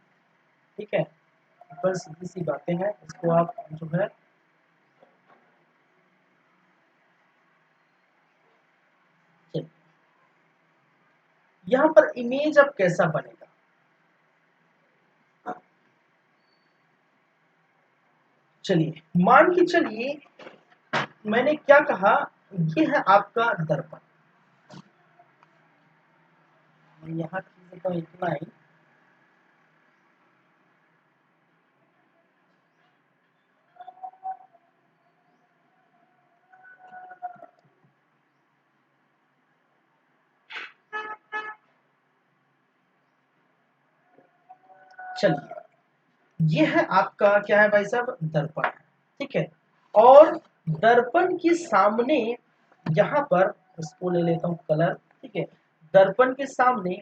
Speaker 1: ठीक है, सिंपल सीधी सी बातें हैं, इसको आप जो है चलिए, यहाँ पर इमेज अब कैसा बनेगा। चलिए, मान के चलिए मैंने क्या कहा, ये है आपका दर्पण। मैं यहाँ खींच देता हूँ इतना ही। चलिए, ये है आपका क्या है भाई साहब, दर्पण, ठीक है। और दर्पण के सामने यहाँ पर, इसको ले लेता हूँ कलर, ठीक है, दर्पण के सामने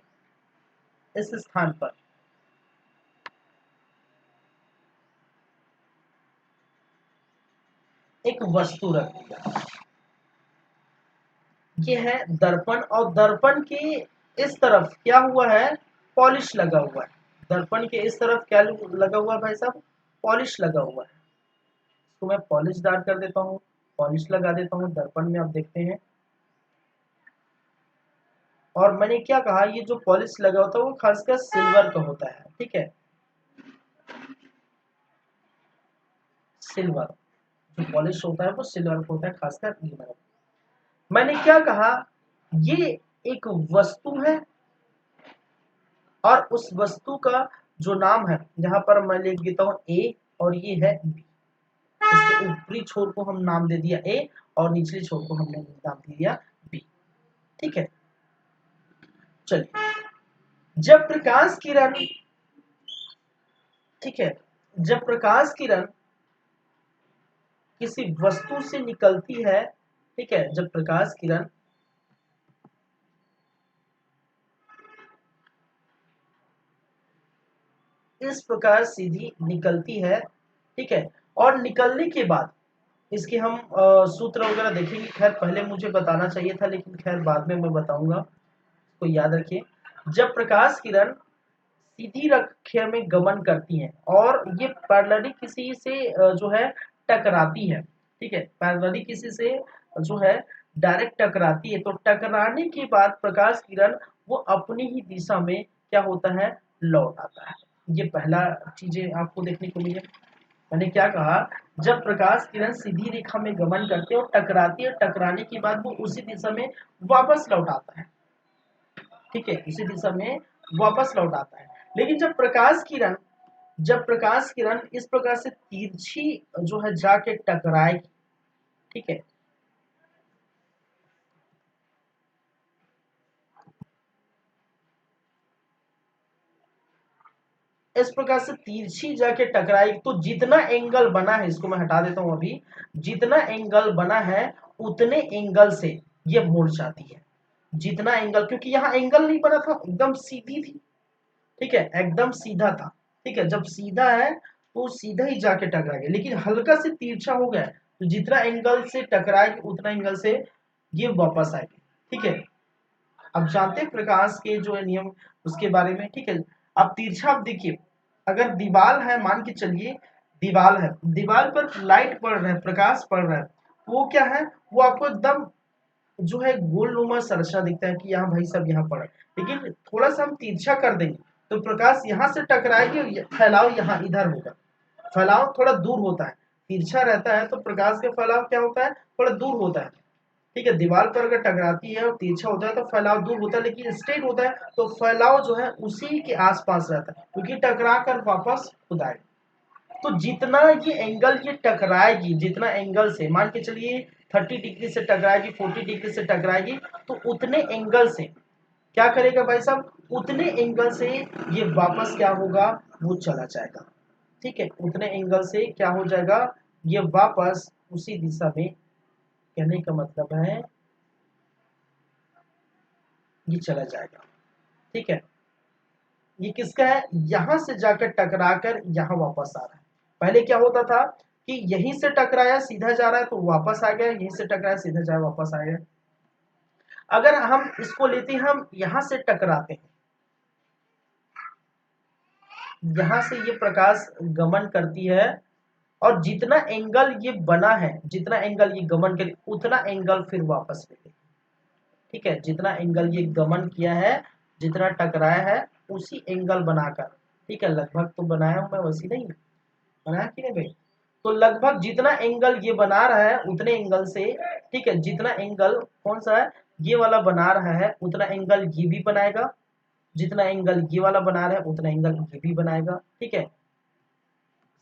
Speaker 1: इस स्थान पर एक वस्तु रख दिया। ये है दर्पण, और दर्पण के इस तरफ क्या हुआ है, पॉलिश लगा हुआ है। दर्पण के इस तरफ क्या लगा हुआ है भाई साहब, पॉलिश लगा हुआ है। इसको मैं पॉलिश दार कर देता हूँ, पॉलिश लगा देता हूँ दर्पण में, आप देखते हैं। और मैंने क्या कहा, ये जो पॉलिश लगा होता है वो खासकर सिल्वर का होता है, ठीक है, सिल्वर, जो पॉलिश होता है वो सिल्वर का होता है, खासकर ये मैंने क्या कहा, ये एक वस्तु है, और उस वस्तु का जो नाम है यहाँ पर मैं लिख देता हूँ ए, और ये है बी। इसके ऊपरी छोर को हम नाम दे दिया ए, और निचले छोर को हमने नाम दे दिया बी, ठीक है। चलिए, जब प्रकाश किरण, ठीक है, जब प्रकाश किरण किसी वस्तु से निकलती है, ठीक है, जब प्रकाश किरण इस प्रकार सीधी निकलती है, ठीक है, और निकलने के बाद इसके हम सूत्र वगैरह देखेंगे। खैर पहले मुझे बताना चाहिए था, लेकिन खैर बाद में मैं बताऊंगा, तो याद रखिए। जब प्रकाश किरण सीधी रेखा में गमन करती हैं और ये पैरेलली किसी से जो है टकराती है, ठीक है, पैरेलली किसी से जो है डायरेक्ट टकराती है, तो टकराने के बाद प्रकाश किरण वो अपनी ही दिशा में क्या होता है, लौट आता है। ये पहला चीजें आपको देखने को मिले। मैंने क्या कहा, जब प्रकाश किरण सीधी रेखा में गमन करती है और टकराती है, टकराने के बाद वो उसी दिशा में वापस लौट आता है, ठीक है, उसी दिशा में वापस लौट आता है। लेकिन जब प्रकाश किरण इस प्रकार से तिरछी जो है जाके टकराएगी, ठीक है, इस प्रकार से तिरछी जाके टकराएगी, तो जितना एंगल बना है, इसको मैं हटा देता हूं अभी, जितना एंगल बना है उतने एंगल से ये मुड़ जाती है। जितना एंगल, क्योंकि यहाँ एंगल नहीं बना था, एकदम सीधी थी, ठीक है, एकदम सीधा था, ठीक है, जब सीधा है तो सीधा ही जाके टकराएगा, लेकिन हल्का से तिरछा हो गया तो जितना एंगल से टकराएगी उतना एंगल से ये वापस आएगी, ठीक है। अब जानते हैं प्रकाश के जो है नियम उसके बारे में, ठीक है। अब तिरछा, आप देखिए, अगर दीवार है, मान के चलिए दीवार है, दीवार पर लाइट पड़ रहा है, प्रकाश पड़ रहा है, तो वो क्या है, वो आपको एकदम जो है गोलनुमा संरचना दिखता है कि यहाँ भाई सब यहाँ पड़ा, लेकिन थोड़ा सा हम तिरछा कर देंगे तो प्रकाश यहाँ से टकराएगी, फैलाव यहाँ इधर होगा, फैलाव थोड़ा दूर होता है, तिरछा रहता है तो प्रकाश का फैलाव क्या होता है, थोड़ा दूर होता है। ठीक है, दीवार पर अगर टकराती है और तिरछा होता है तो फैलाव दूर होता है, लेकिन स्ट्रेट होता है तो फैलाव जो है उसी के आसपास रहता है, क्योंकि टकरा कर वापस खुद आएगा। तो जितना ये एंगल ये टकराएगी, जितना एंगल से मान के चलिए 30 डिग्री से टकराएगी, 40 डिग्री से टकराएगी, तो उतने एंगल से क्या करेगा भाई साहब, उतने एंगल से ये वापस क्या होगा, वो चला जाएगा। ठीक है, उतने एंगल से क्या हो जाएगा, ये वापस उसी दिशा में, कहने का मतलब है ये चला जाएगा। ठीक है, ये किसका है, यहां से जाकर टकराकर यहां वापस आ रहा है। पहले क्या होता था कि यहीं से टकराया सीधा जा रहा है तो वापस आ गया, यहीं से टकराया सीधा जाया वापस आ गया। अगर हम इसको लेते हैं, हम यहां से टकराते हैं, यहां से ये प्रकाश गमन करती है, और जितना एंगल ये बना है, जितना एंगल ये गमन करे उतना एंगल फिर वापस मिले। ठीक है, जितना एंगल ये गमन किया है, जितना टकराया है, उसी एंगल बनाकर, ठीक है, लगभग तो बनाया हूं मैं, वैसी नहीं बनाया कि नहीं भाई, तो लगभग जितना एंगल ये बना रहा है उतने एंगल से, ठीक है, जितना एंगल कौन सा है, ये वाला बना रहा है, उतना एंगल ये भी बनाएगा, जितना एंगल ये वाला बना रहा है उतना एंगल ये भी बनाएगा। ठीक है,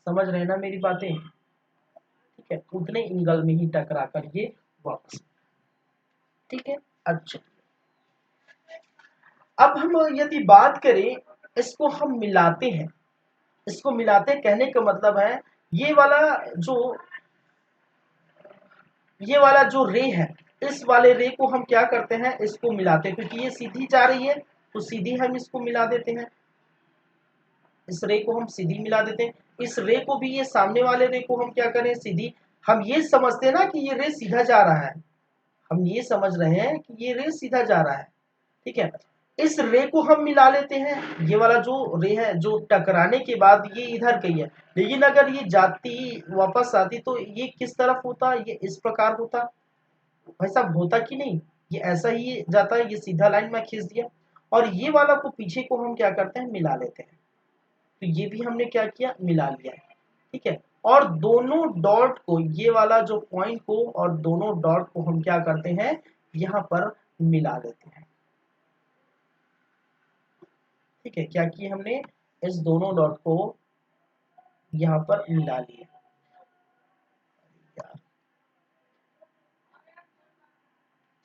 Speaker 1: समझ रहे हैं ना मेरी बातें। ठीक है, उतने एंगल में ही टकरा कर ये वापस। ठीक है, अच्छा, अब हम यदि बात करें, इसको हम मिलाते हैं, इसको मिलाते हैं, कहने का मतलब है ये वाला जो, ये वाला जो रे है, इस वाले रे को हम क्या करते हैं, इसको मिलाते हैं, क्योंकि ये सीधी जा रही है तो सीधी हम इसको मिला देते हैं, इस रे को हम सीधी मिला देते हैं, इस रे को भी, ये सामने वाले रे को हम क्या करें, सीधी। हम ये समझते हैं ना कि ये रे सीधा जा रहा है, हम ये समझ रहे हैं कि ये रे सीधा जा रहा है। ठीक है, इस रे को हम मिला लेते हैं, ये वाला जो रे है जो टकराने के बाद ये इधर गई है, लेकिन अगर ये जाती वापस आती तो ये किस तरफ होता, ये इस प्रकार होता, भाई साहब होता कि नहीं, ये ऐसा ही जाता है, ये सीधा लाइन में खींच दिया, और ये वाला को पीछे को हम क्या करते हैं, मिला लेते हैं, तो ये भी हमने क्या किया, मिला लिया। ठीक है, और दोनों डॉट को, ये वाला जो पॉइंट को और दोनों डॉट को हम क्या करते हैं, यहाँ पर मिला देते हैं। ठीक है, क्या किया हमने, इस दोनों डॉट को यहाँ पर मिला लिया।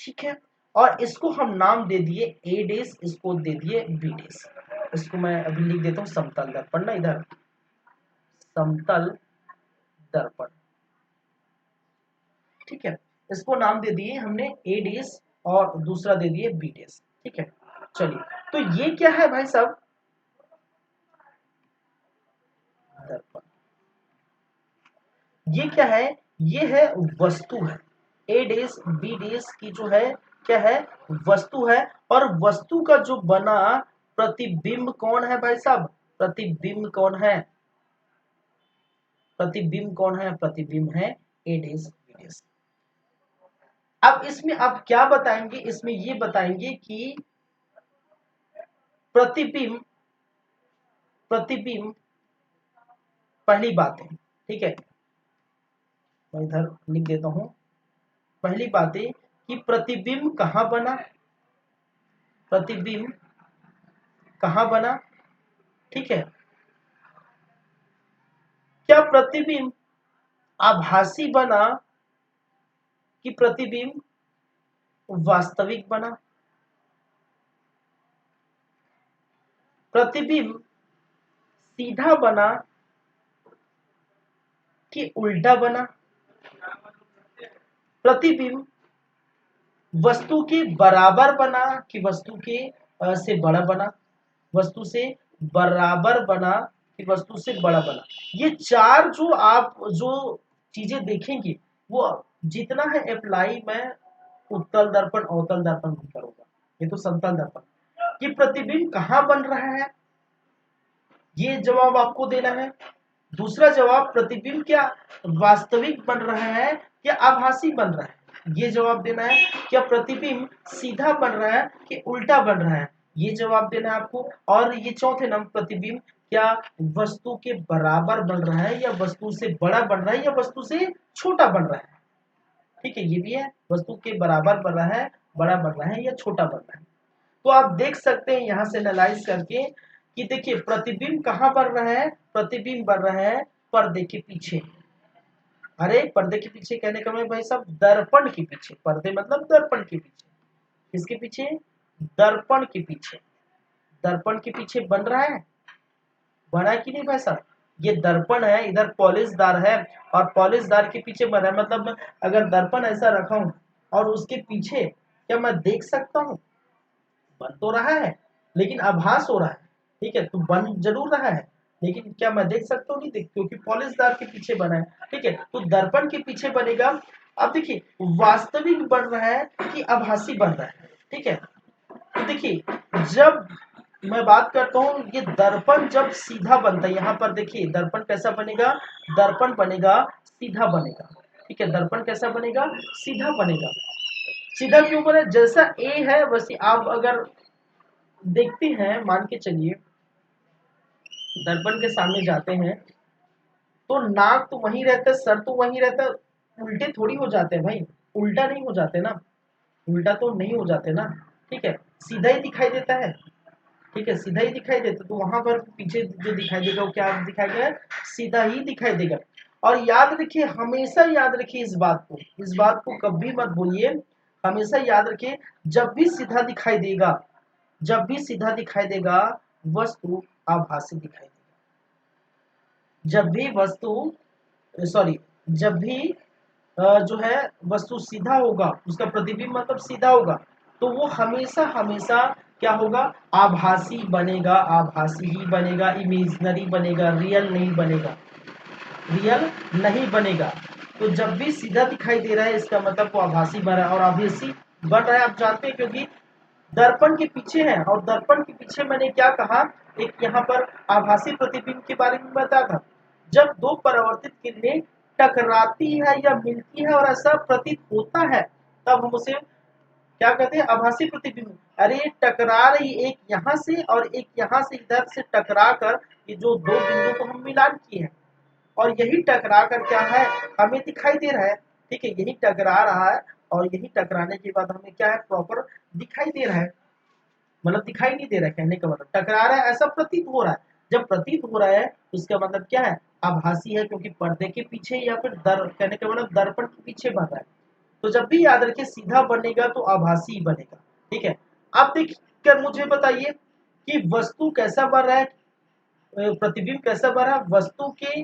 Speaker 1: ठीक है, और इसको हम नाम दे दिए ए डेस, इसको दे दिए बी डेस। इसको मैं अभी लिख देता हूँ समतल दर्पण ना, इधर समतल दर्पण। ठीक है, इसको नाम दे दिए हमने ए डेस और दूसरा दे दिए बी डेस। ठीक है, चलिए, तो ये क्या है भाई साहब, दर्पण, ये क्या है, ये है वस्तु है, ए डेस बी डेस की जो है क्या है, वस्तु है, और वस्तु का जो बना प्रतिबिंब कौन है भाई साहब, प्रतिबिंब कौन है, प्रतिबिंब कौन है, प्रतिबिंब है ए डेस बी डेस। अब इसमें आप क्या बताएंगे, इसमें ये बताएंगे कि प्रतिबिंब, प्रतिबिंब, पहली बात है, ठीक है, मैं इधर लिख देता हूं, पहली बात है कि प्रतिबिंब कहां बना, प्रतिबिंब कहां बना। ठीक है, क्या प्रतिबिंब आभासी बना कि प्रतिबिंब वास्तविक बना, प्रतिबिंब सीधा बना कि उल्टा बना, प्रतिबिंब वस्तु के बराबर बना कि वस्तु के से बड़ा बना, वस्तु से बराबर बना कि वस्तु से बड़ा बना। ये चार जो आप जो चीजें देखेंगे, वो जितना है अप्लाई मैं उत्तल दर्पण अवतल दर्पण भी करूंगा, ये तो समतल दर्पण। कि प्रतिबिंब कहाँ बन रहा है, ये जवाब आपको देना है। दूसरा जवाब, प्रतिबिंब क्या वास्तविक बन रहा है या आभासी बन रहा है, ये जवाब देना है। क्या प्रतिबिंब सीधा बन रहा है कि उल्टा बन रहा है, ये जवाब देना है आपको। और ये चौथे नंबर प्रतिबिंब क्या वस्तु के बराबर बन रहा है या वस्तु से बड़ा बन रहा है या वस्तु से छोटा बन रहा है। ठीक है, ये भी है, वस्तु के बराबर बन रहा है, बड़ा बन रहा है या छोटा बन रहा है। तो आप देख सकते हैं यहां से एनालाइज करके कि देखिए प्रतिबिंब कहां बन रहा है, प्रतिबिंब बन रहा है पर्दे के पीछे। अरे पर्दे के पीछे कहने का मैं भाई साहब दर्पण के पीछे, पर्दे मतलब दर्पण के पीछे। किसके पीछे, दर्पण के पीछे। दर्पण के पीछे बन रहा है, बना कि नहीं भाई साहब। ये दर्पण है, इधर पॉलिशदार है और पॉलिशदार के पीछे बना है, मतलब अगर दर्पण ऐसा रखा हूं और उसके पीछे क्या मैं देख सकता हूं, बन तो रहा है लेकिन आभास हो रहा है। ठीक है, तो बन जरूर रहा है लेकिन क्या मैं देख सकता हूँ, नहीं देख, क्योंकि पॉलिशदार के पीछे बना है। ठीक है, तो दर्पण के पीछे बनेगा। अब देखिए वास्तविक बन रहा है कि आभासी बन रहा है। ठीक है, तो देखिए जब मैं बात करता हूं ये दर्पण जब सीधा बनता है, यहां पर देखिए दर्पण कैसा बनेगा, दर्पण बनेगा सीधा बनेगा। ठीक है, दर्पण कैसा बनेगा, सीधा बनेगा। सीधा क्यों बने, जैसा ए है वैसे आप अगर देखते हैं, मान के चलिए दर्पण के सामने जाते हैं तो नाक तो वहीं रहता है, सर तो वहीं रहता है, उल्टे थोड़ी हो जाते हैं भाई, उल्टा नहीं हो जाते ना, उल्टा तो नहीं हो जाते ना। ठीक है, सीधा ही दिखाई देता है। ठीक है, सीधा ही दिखाई देता, तो वहां पर पीछे जो दिखाई देगा वो क्या दिखाई देगा, सीधा ही दिखाई देगा। और याद रखिए, हमेशा याद रखिए इस बात को, इस बात को कभी मत भूलिए, हमेशा याद रखिए जब भी सीधा दिखाई देगा, जब भी सीधा दिखाई देगा वस्तु आभासी दिखाई देगी। जब भी वस्तु सॉरी जब भी जो है वस्तु सीधा होगा, उसका प्रतिबिंब मतलब सीधा होगा, तो वो हमेशा हमेशा क्या होगा, आभासी बनेगा, आभासी ही बनेगा, इमेजिनरी बनेगा, रियल नहीं बनेगा, रियल नहीं बनेगा। तो जब भी सीधा दिखाई दे रहा है इसका मतलब वो आभासी बन रहा है, और आभासी बन रहा है आप जानते हैं क्योंकि दर्पण के पीछे है, और दर्पण के पीछे मैंने क्या कहा, एक यहाँ पर आभासी प्रतिबिंब के बारे में बताया था। जब दो परावर्तित किरणें टकराती है या मिलती है और ऐसा प्रतीत होता है तब हम उसे क्या कहते हैं, आभासी प्रतिबिंब। अरे टकरा रही, एक यहाँ से और एक यहाँ से, इधर से टकरा कर ये जो दो बिंदु को हम मिलान किए हैं और यही टकरा कर क्या है हमें दिखाई दे रहा है। ठीक है, यही टकरा रहा है और यही टकराने के बाद हमें क्या है प्रॉपर दिखाई दे रहा है, मतलब दिखाई नहीं दे रहा है, कहने का मतलब टकरा रहा है ऐसा प्रतीत हो रहा है। जब प्रतीत हो रहा है तो इसका मतलब क्या है, आभासी है, क्योंकि पर्दे के पीछे या फिर कहने का मतलब दर्पण के पीछे बन रहा है। तो जब भी याद रखिए सीधा बनेगा तो आभासी ही बनेगा। ठीक है, अब देख कर मुझे बताइए कि वस्तु कैसा बन रहा है, प्रतिबिंब कैसा बन रहा है, वस्तु के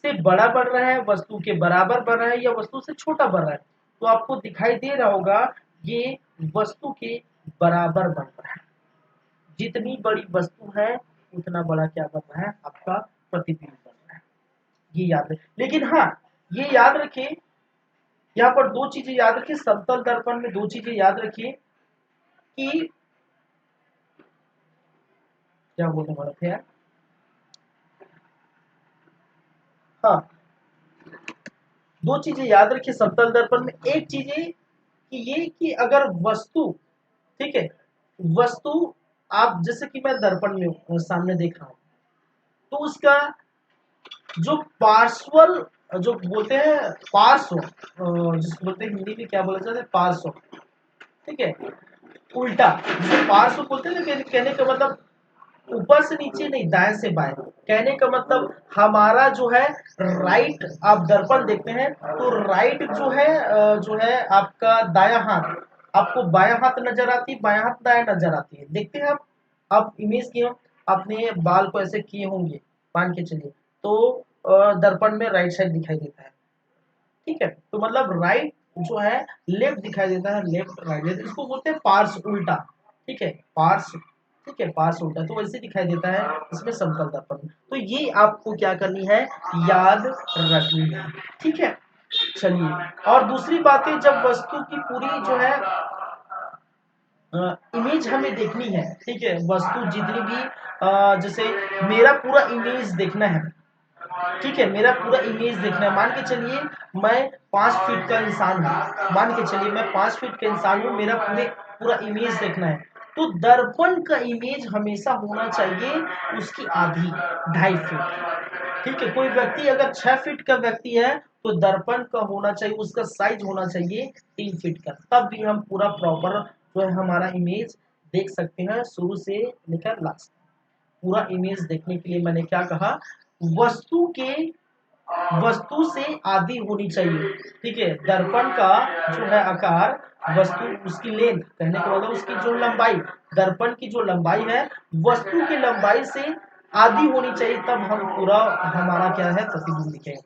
Speaker 1: से बड़ा बन रहा है, वस्तु के बराबर बन रहा है या वस्तु से छोटा बन रहा है। तो आपको दिखाई दे रहा होगा ये वस्तु के बराबर बन रहा है। जितनी बड़ी वस्तु है उतना बड़ा क्या बन रहा है, आपका प्रतिबिंब बन रहा है। ये याद है, लेकिन हाँ ये याद रखिए, यहाँ पर दो चीजें याद रखिए, समतल दर्पण में दो चीजें याद रखिए कि क्या बोलने वाले थे यार, हाँ दो चीजें याद रखिए समतल दर्पण में। एक चीज है कि ये कि अगर वस्तु, ठीक है, वस्तु आप जैसे कि मैं दर्पण में सामने देख रहा हूं तो उसका जो पार्श्वल, जो बोलते हैं पार्श्व, जिसको बोलते हैं हिंदी में क्या बोला जाता है, पार्श्व। ठीक है, उल्टा जिसे पार्श्व बोलते हैं ना, कहने का मतलब ऊपर से नीचे नहीं, दाएं से बाएं। कहने का मतलब हमारा जो है राइट, आप दर्पण देखते हैं तो राइट जो है आपका दायां हाथ, आपको बायां हाथ नजर आती है, बायां हाथ दायां नजर आती है, देखते हैं आप इमेज किए हो, अपने बाल को ऐसे किए होंगे मान के चलिए, तो दर्पण में राइट साइड दिखाई देता है। ठीक है, तो मतलब राइट जो है लेफ्ट दिखाई देता है, लेफ्ट राइट, इसको बोलते हैं पार्श्व उल्टा। ठीक है, पार्श्व, ठीक है पार्श्व उल्टा, तो वैसे दिखाई देता है इसमें समतल दर्पण। तो ये आपको क्या करनी है, याद रखनी है। ठीक है, चलिए और दूसरी बात है, जब वस्तु की पूरी जो है इमेज हमें देखनी है, ठीक है, वस्तु जितनी भी जैसे मेरा पूरा इमेज देखना है, ठीक है, मेरा पूरा इमेज देखना है। मान के चलिए मैं 5 फीट का इंसान हूँ, मान के चलिए मैं 5 फीट का इंसान हूँ, मेरा पूरा इमेज देखना है। तो दर्पण का इमेज हमेशा होना चाहिए उसकी आधी, 2.5 फीट। ठीक है, कोई व्यक्ति अगर 6 फीट का व्यक्ति है तो दर्पण का होना चाहिए, उसका साइज होना चाहिए 3 फीट का, तब भी हम पूरा प्रॉपर जो है हमारा इमेज देख सकते हैं शुरू से लेकर लास्ट। पूरा इमेज देखने के लिए मैंने क्या कहा, वस्तु के वस्तु से आधी होनी चाहिए। ठीक है, दर्पण का जो है आकार, वस्तु उसकी लेंथ, कहने का मतलब उसकी जो लंबाई, दर्पण की जो लंबाई है वस्तु की लंबाई से आधी होनी चाहिए, तब हम पूरा हमारा क्या है प्रतिबिंब दिखेगा।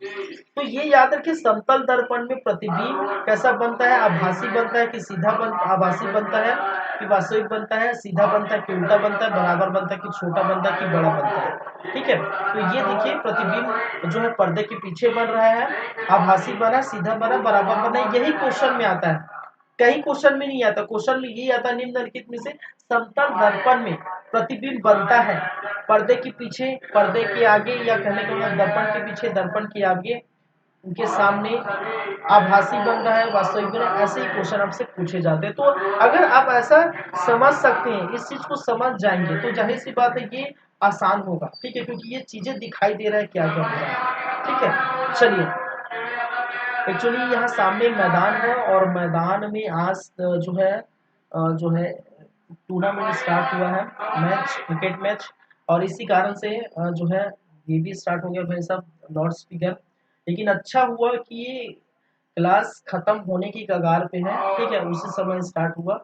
Speaker 1: तो ये याद रखिए, समतल दर्पण में प्रतिबिंब कैसा बनता है, आभासी बनता है कि सीधा आभासी बनता है कि वास्तविक बनता है, सीधा बनता है कि उल्टा बनता है, बराबर बनता है कि छोटा बनता है कि बड़ा बनता है। ठीक है, तो ये देखिए प्रतिबिंब जो है पर्दे के पीछे बन रहा है, आभासी बना, सीधा बना, बराबर बना, यही क्वेश्चन में आता है, कई क्वेश्चन में नहीं आता। क्वेश्चन में यही आता निम्नलिखित में से समतल दर्पण में प्रतिबिंब बनता है पर्दे के पीछे, पर्दे के आगे, या कहने का मतलब दर्पण के पीछे, दर्पण के आगे, उनके सामने, आभासी बन रहा है, वास्तविक बन रहा है, ऐसे ही क्वेश्चन आपसे पूछे जाते हैं। तो अगर आप ऐसा समझ सकते हैं, इस चीज को समझ जाएंगे, तो जाहिर सी बात है ये आसान होगा। ठीक है, क्योंकि ये चीजें दिखाई दे रहा है क्या क्या हो रहा है। ठीक है, चलिए, एक्चुअली यहाँ सामने मैदान है और मैदान में आज जो है टूर्नामेंट स्टार्ट हुआ है, मैच, क्रिकेट मैच, और इसी कारण से जो है ये भी स्टार्ट हो गया भाई साहब, लाउड स्पीकर। लेकिन अच्छा हुआ कि ये क्लास खत्म होने की कगार पे है। ठीक है, उसी समय स्टार्ट हुआ,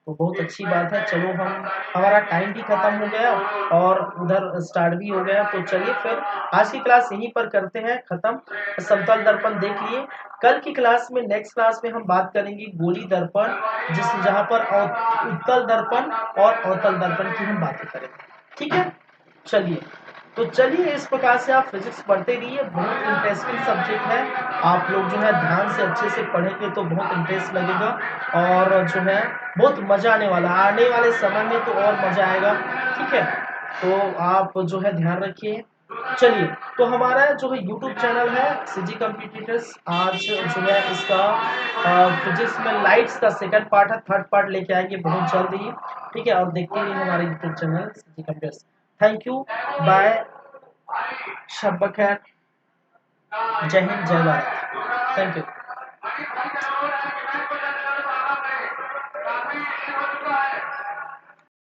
Speaker 1: तो बहुत अच्छी बात है। चलो, हमारा टाइम भी खत्म हो गया और उधर स्टार्ट भी हो गया, तो चलिए फिर आज की क्लास यहीं पर करते हैं खत्म। समतल दर्पण देख लिए, कल की क्लास में, नेक्स्ट क्लास में हम बात करेंगे गोली दर्पण, जहां पर उत्तल दर्पण और अवतल दर्पण की हम बातें करेंगे। ठीक है, चलिए, तो चलिए इस प्रकार से आप फिजिक्स पढ़ते रहिए, बहुत इंटरेस्टिंग सब्जेक्ट है। आप लोग जो है ध्यान से अच्छे से पढ़ेंगे तो बहुत इंटरेस्ट लगेगा, और जो है बहुत मजा आने वाला, आने वाले समय में तो और मजा आएगा। ठीक है, तो आप जो है ध्यान रखिए। चलिए, तो हमारा जो है यूट्यूब चैनल है सीजी कम्पिटिटर्स, आज जो है इसका फिजिक्स में लाइट्स का सेकंड पार्ट है, थर्ड पार्ट लेके आएंगे बहुत जल्द ही। ठीक है, और देखते रहिए हमारे YouTube channel CG competitors. Thank you, bye, शब खैर, जय हिंद, जय भारत, थैंक यू।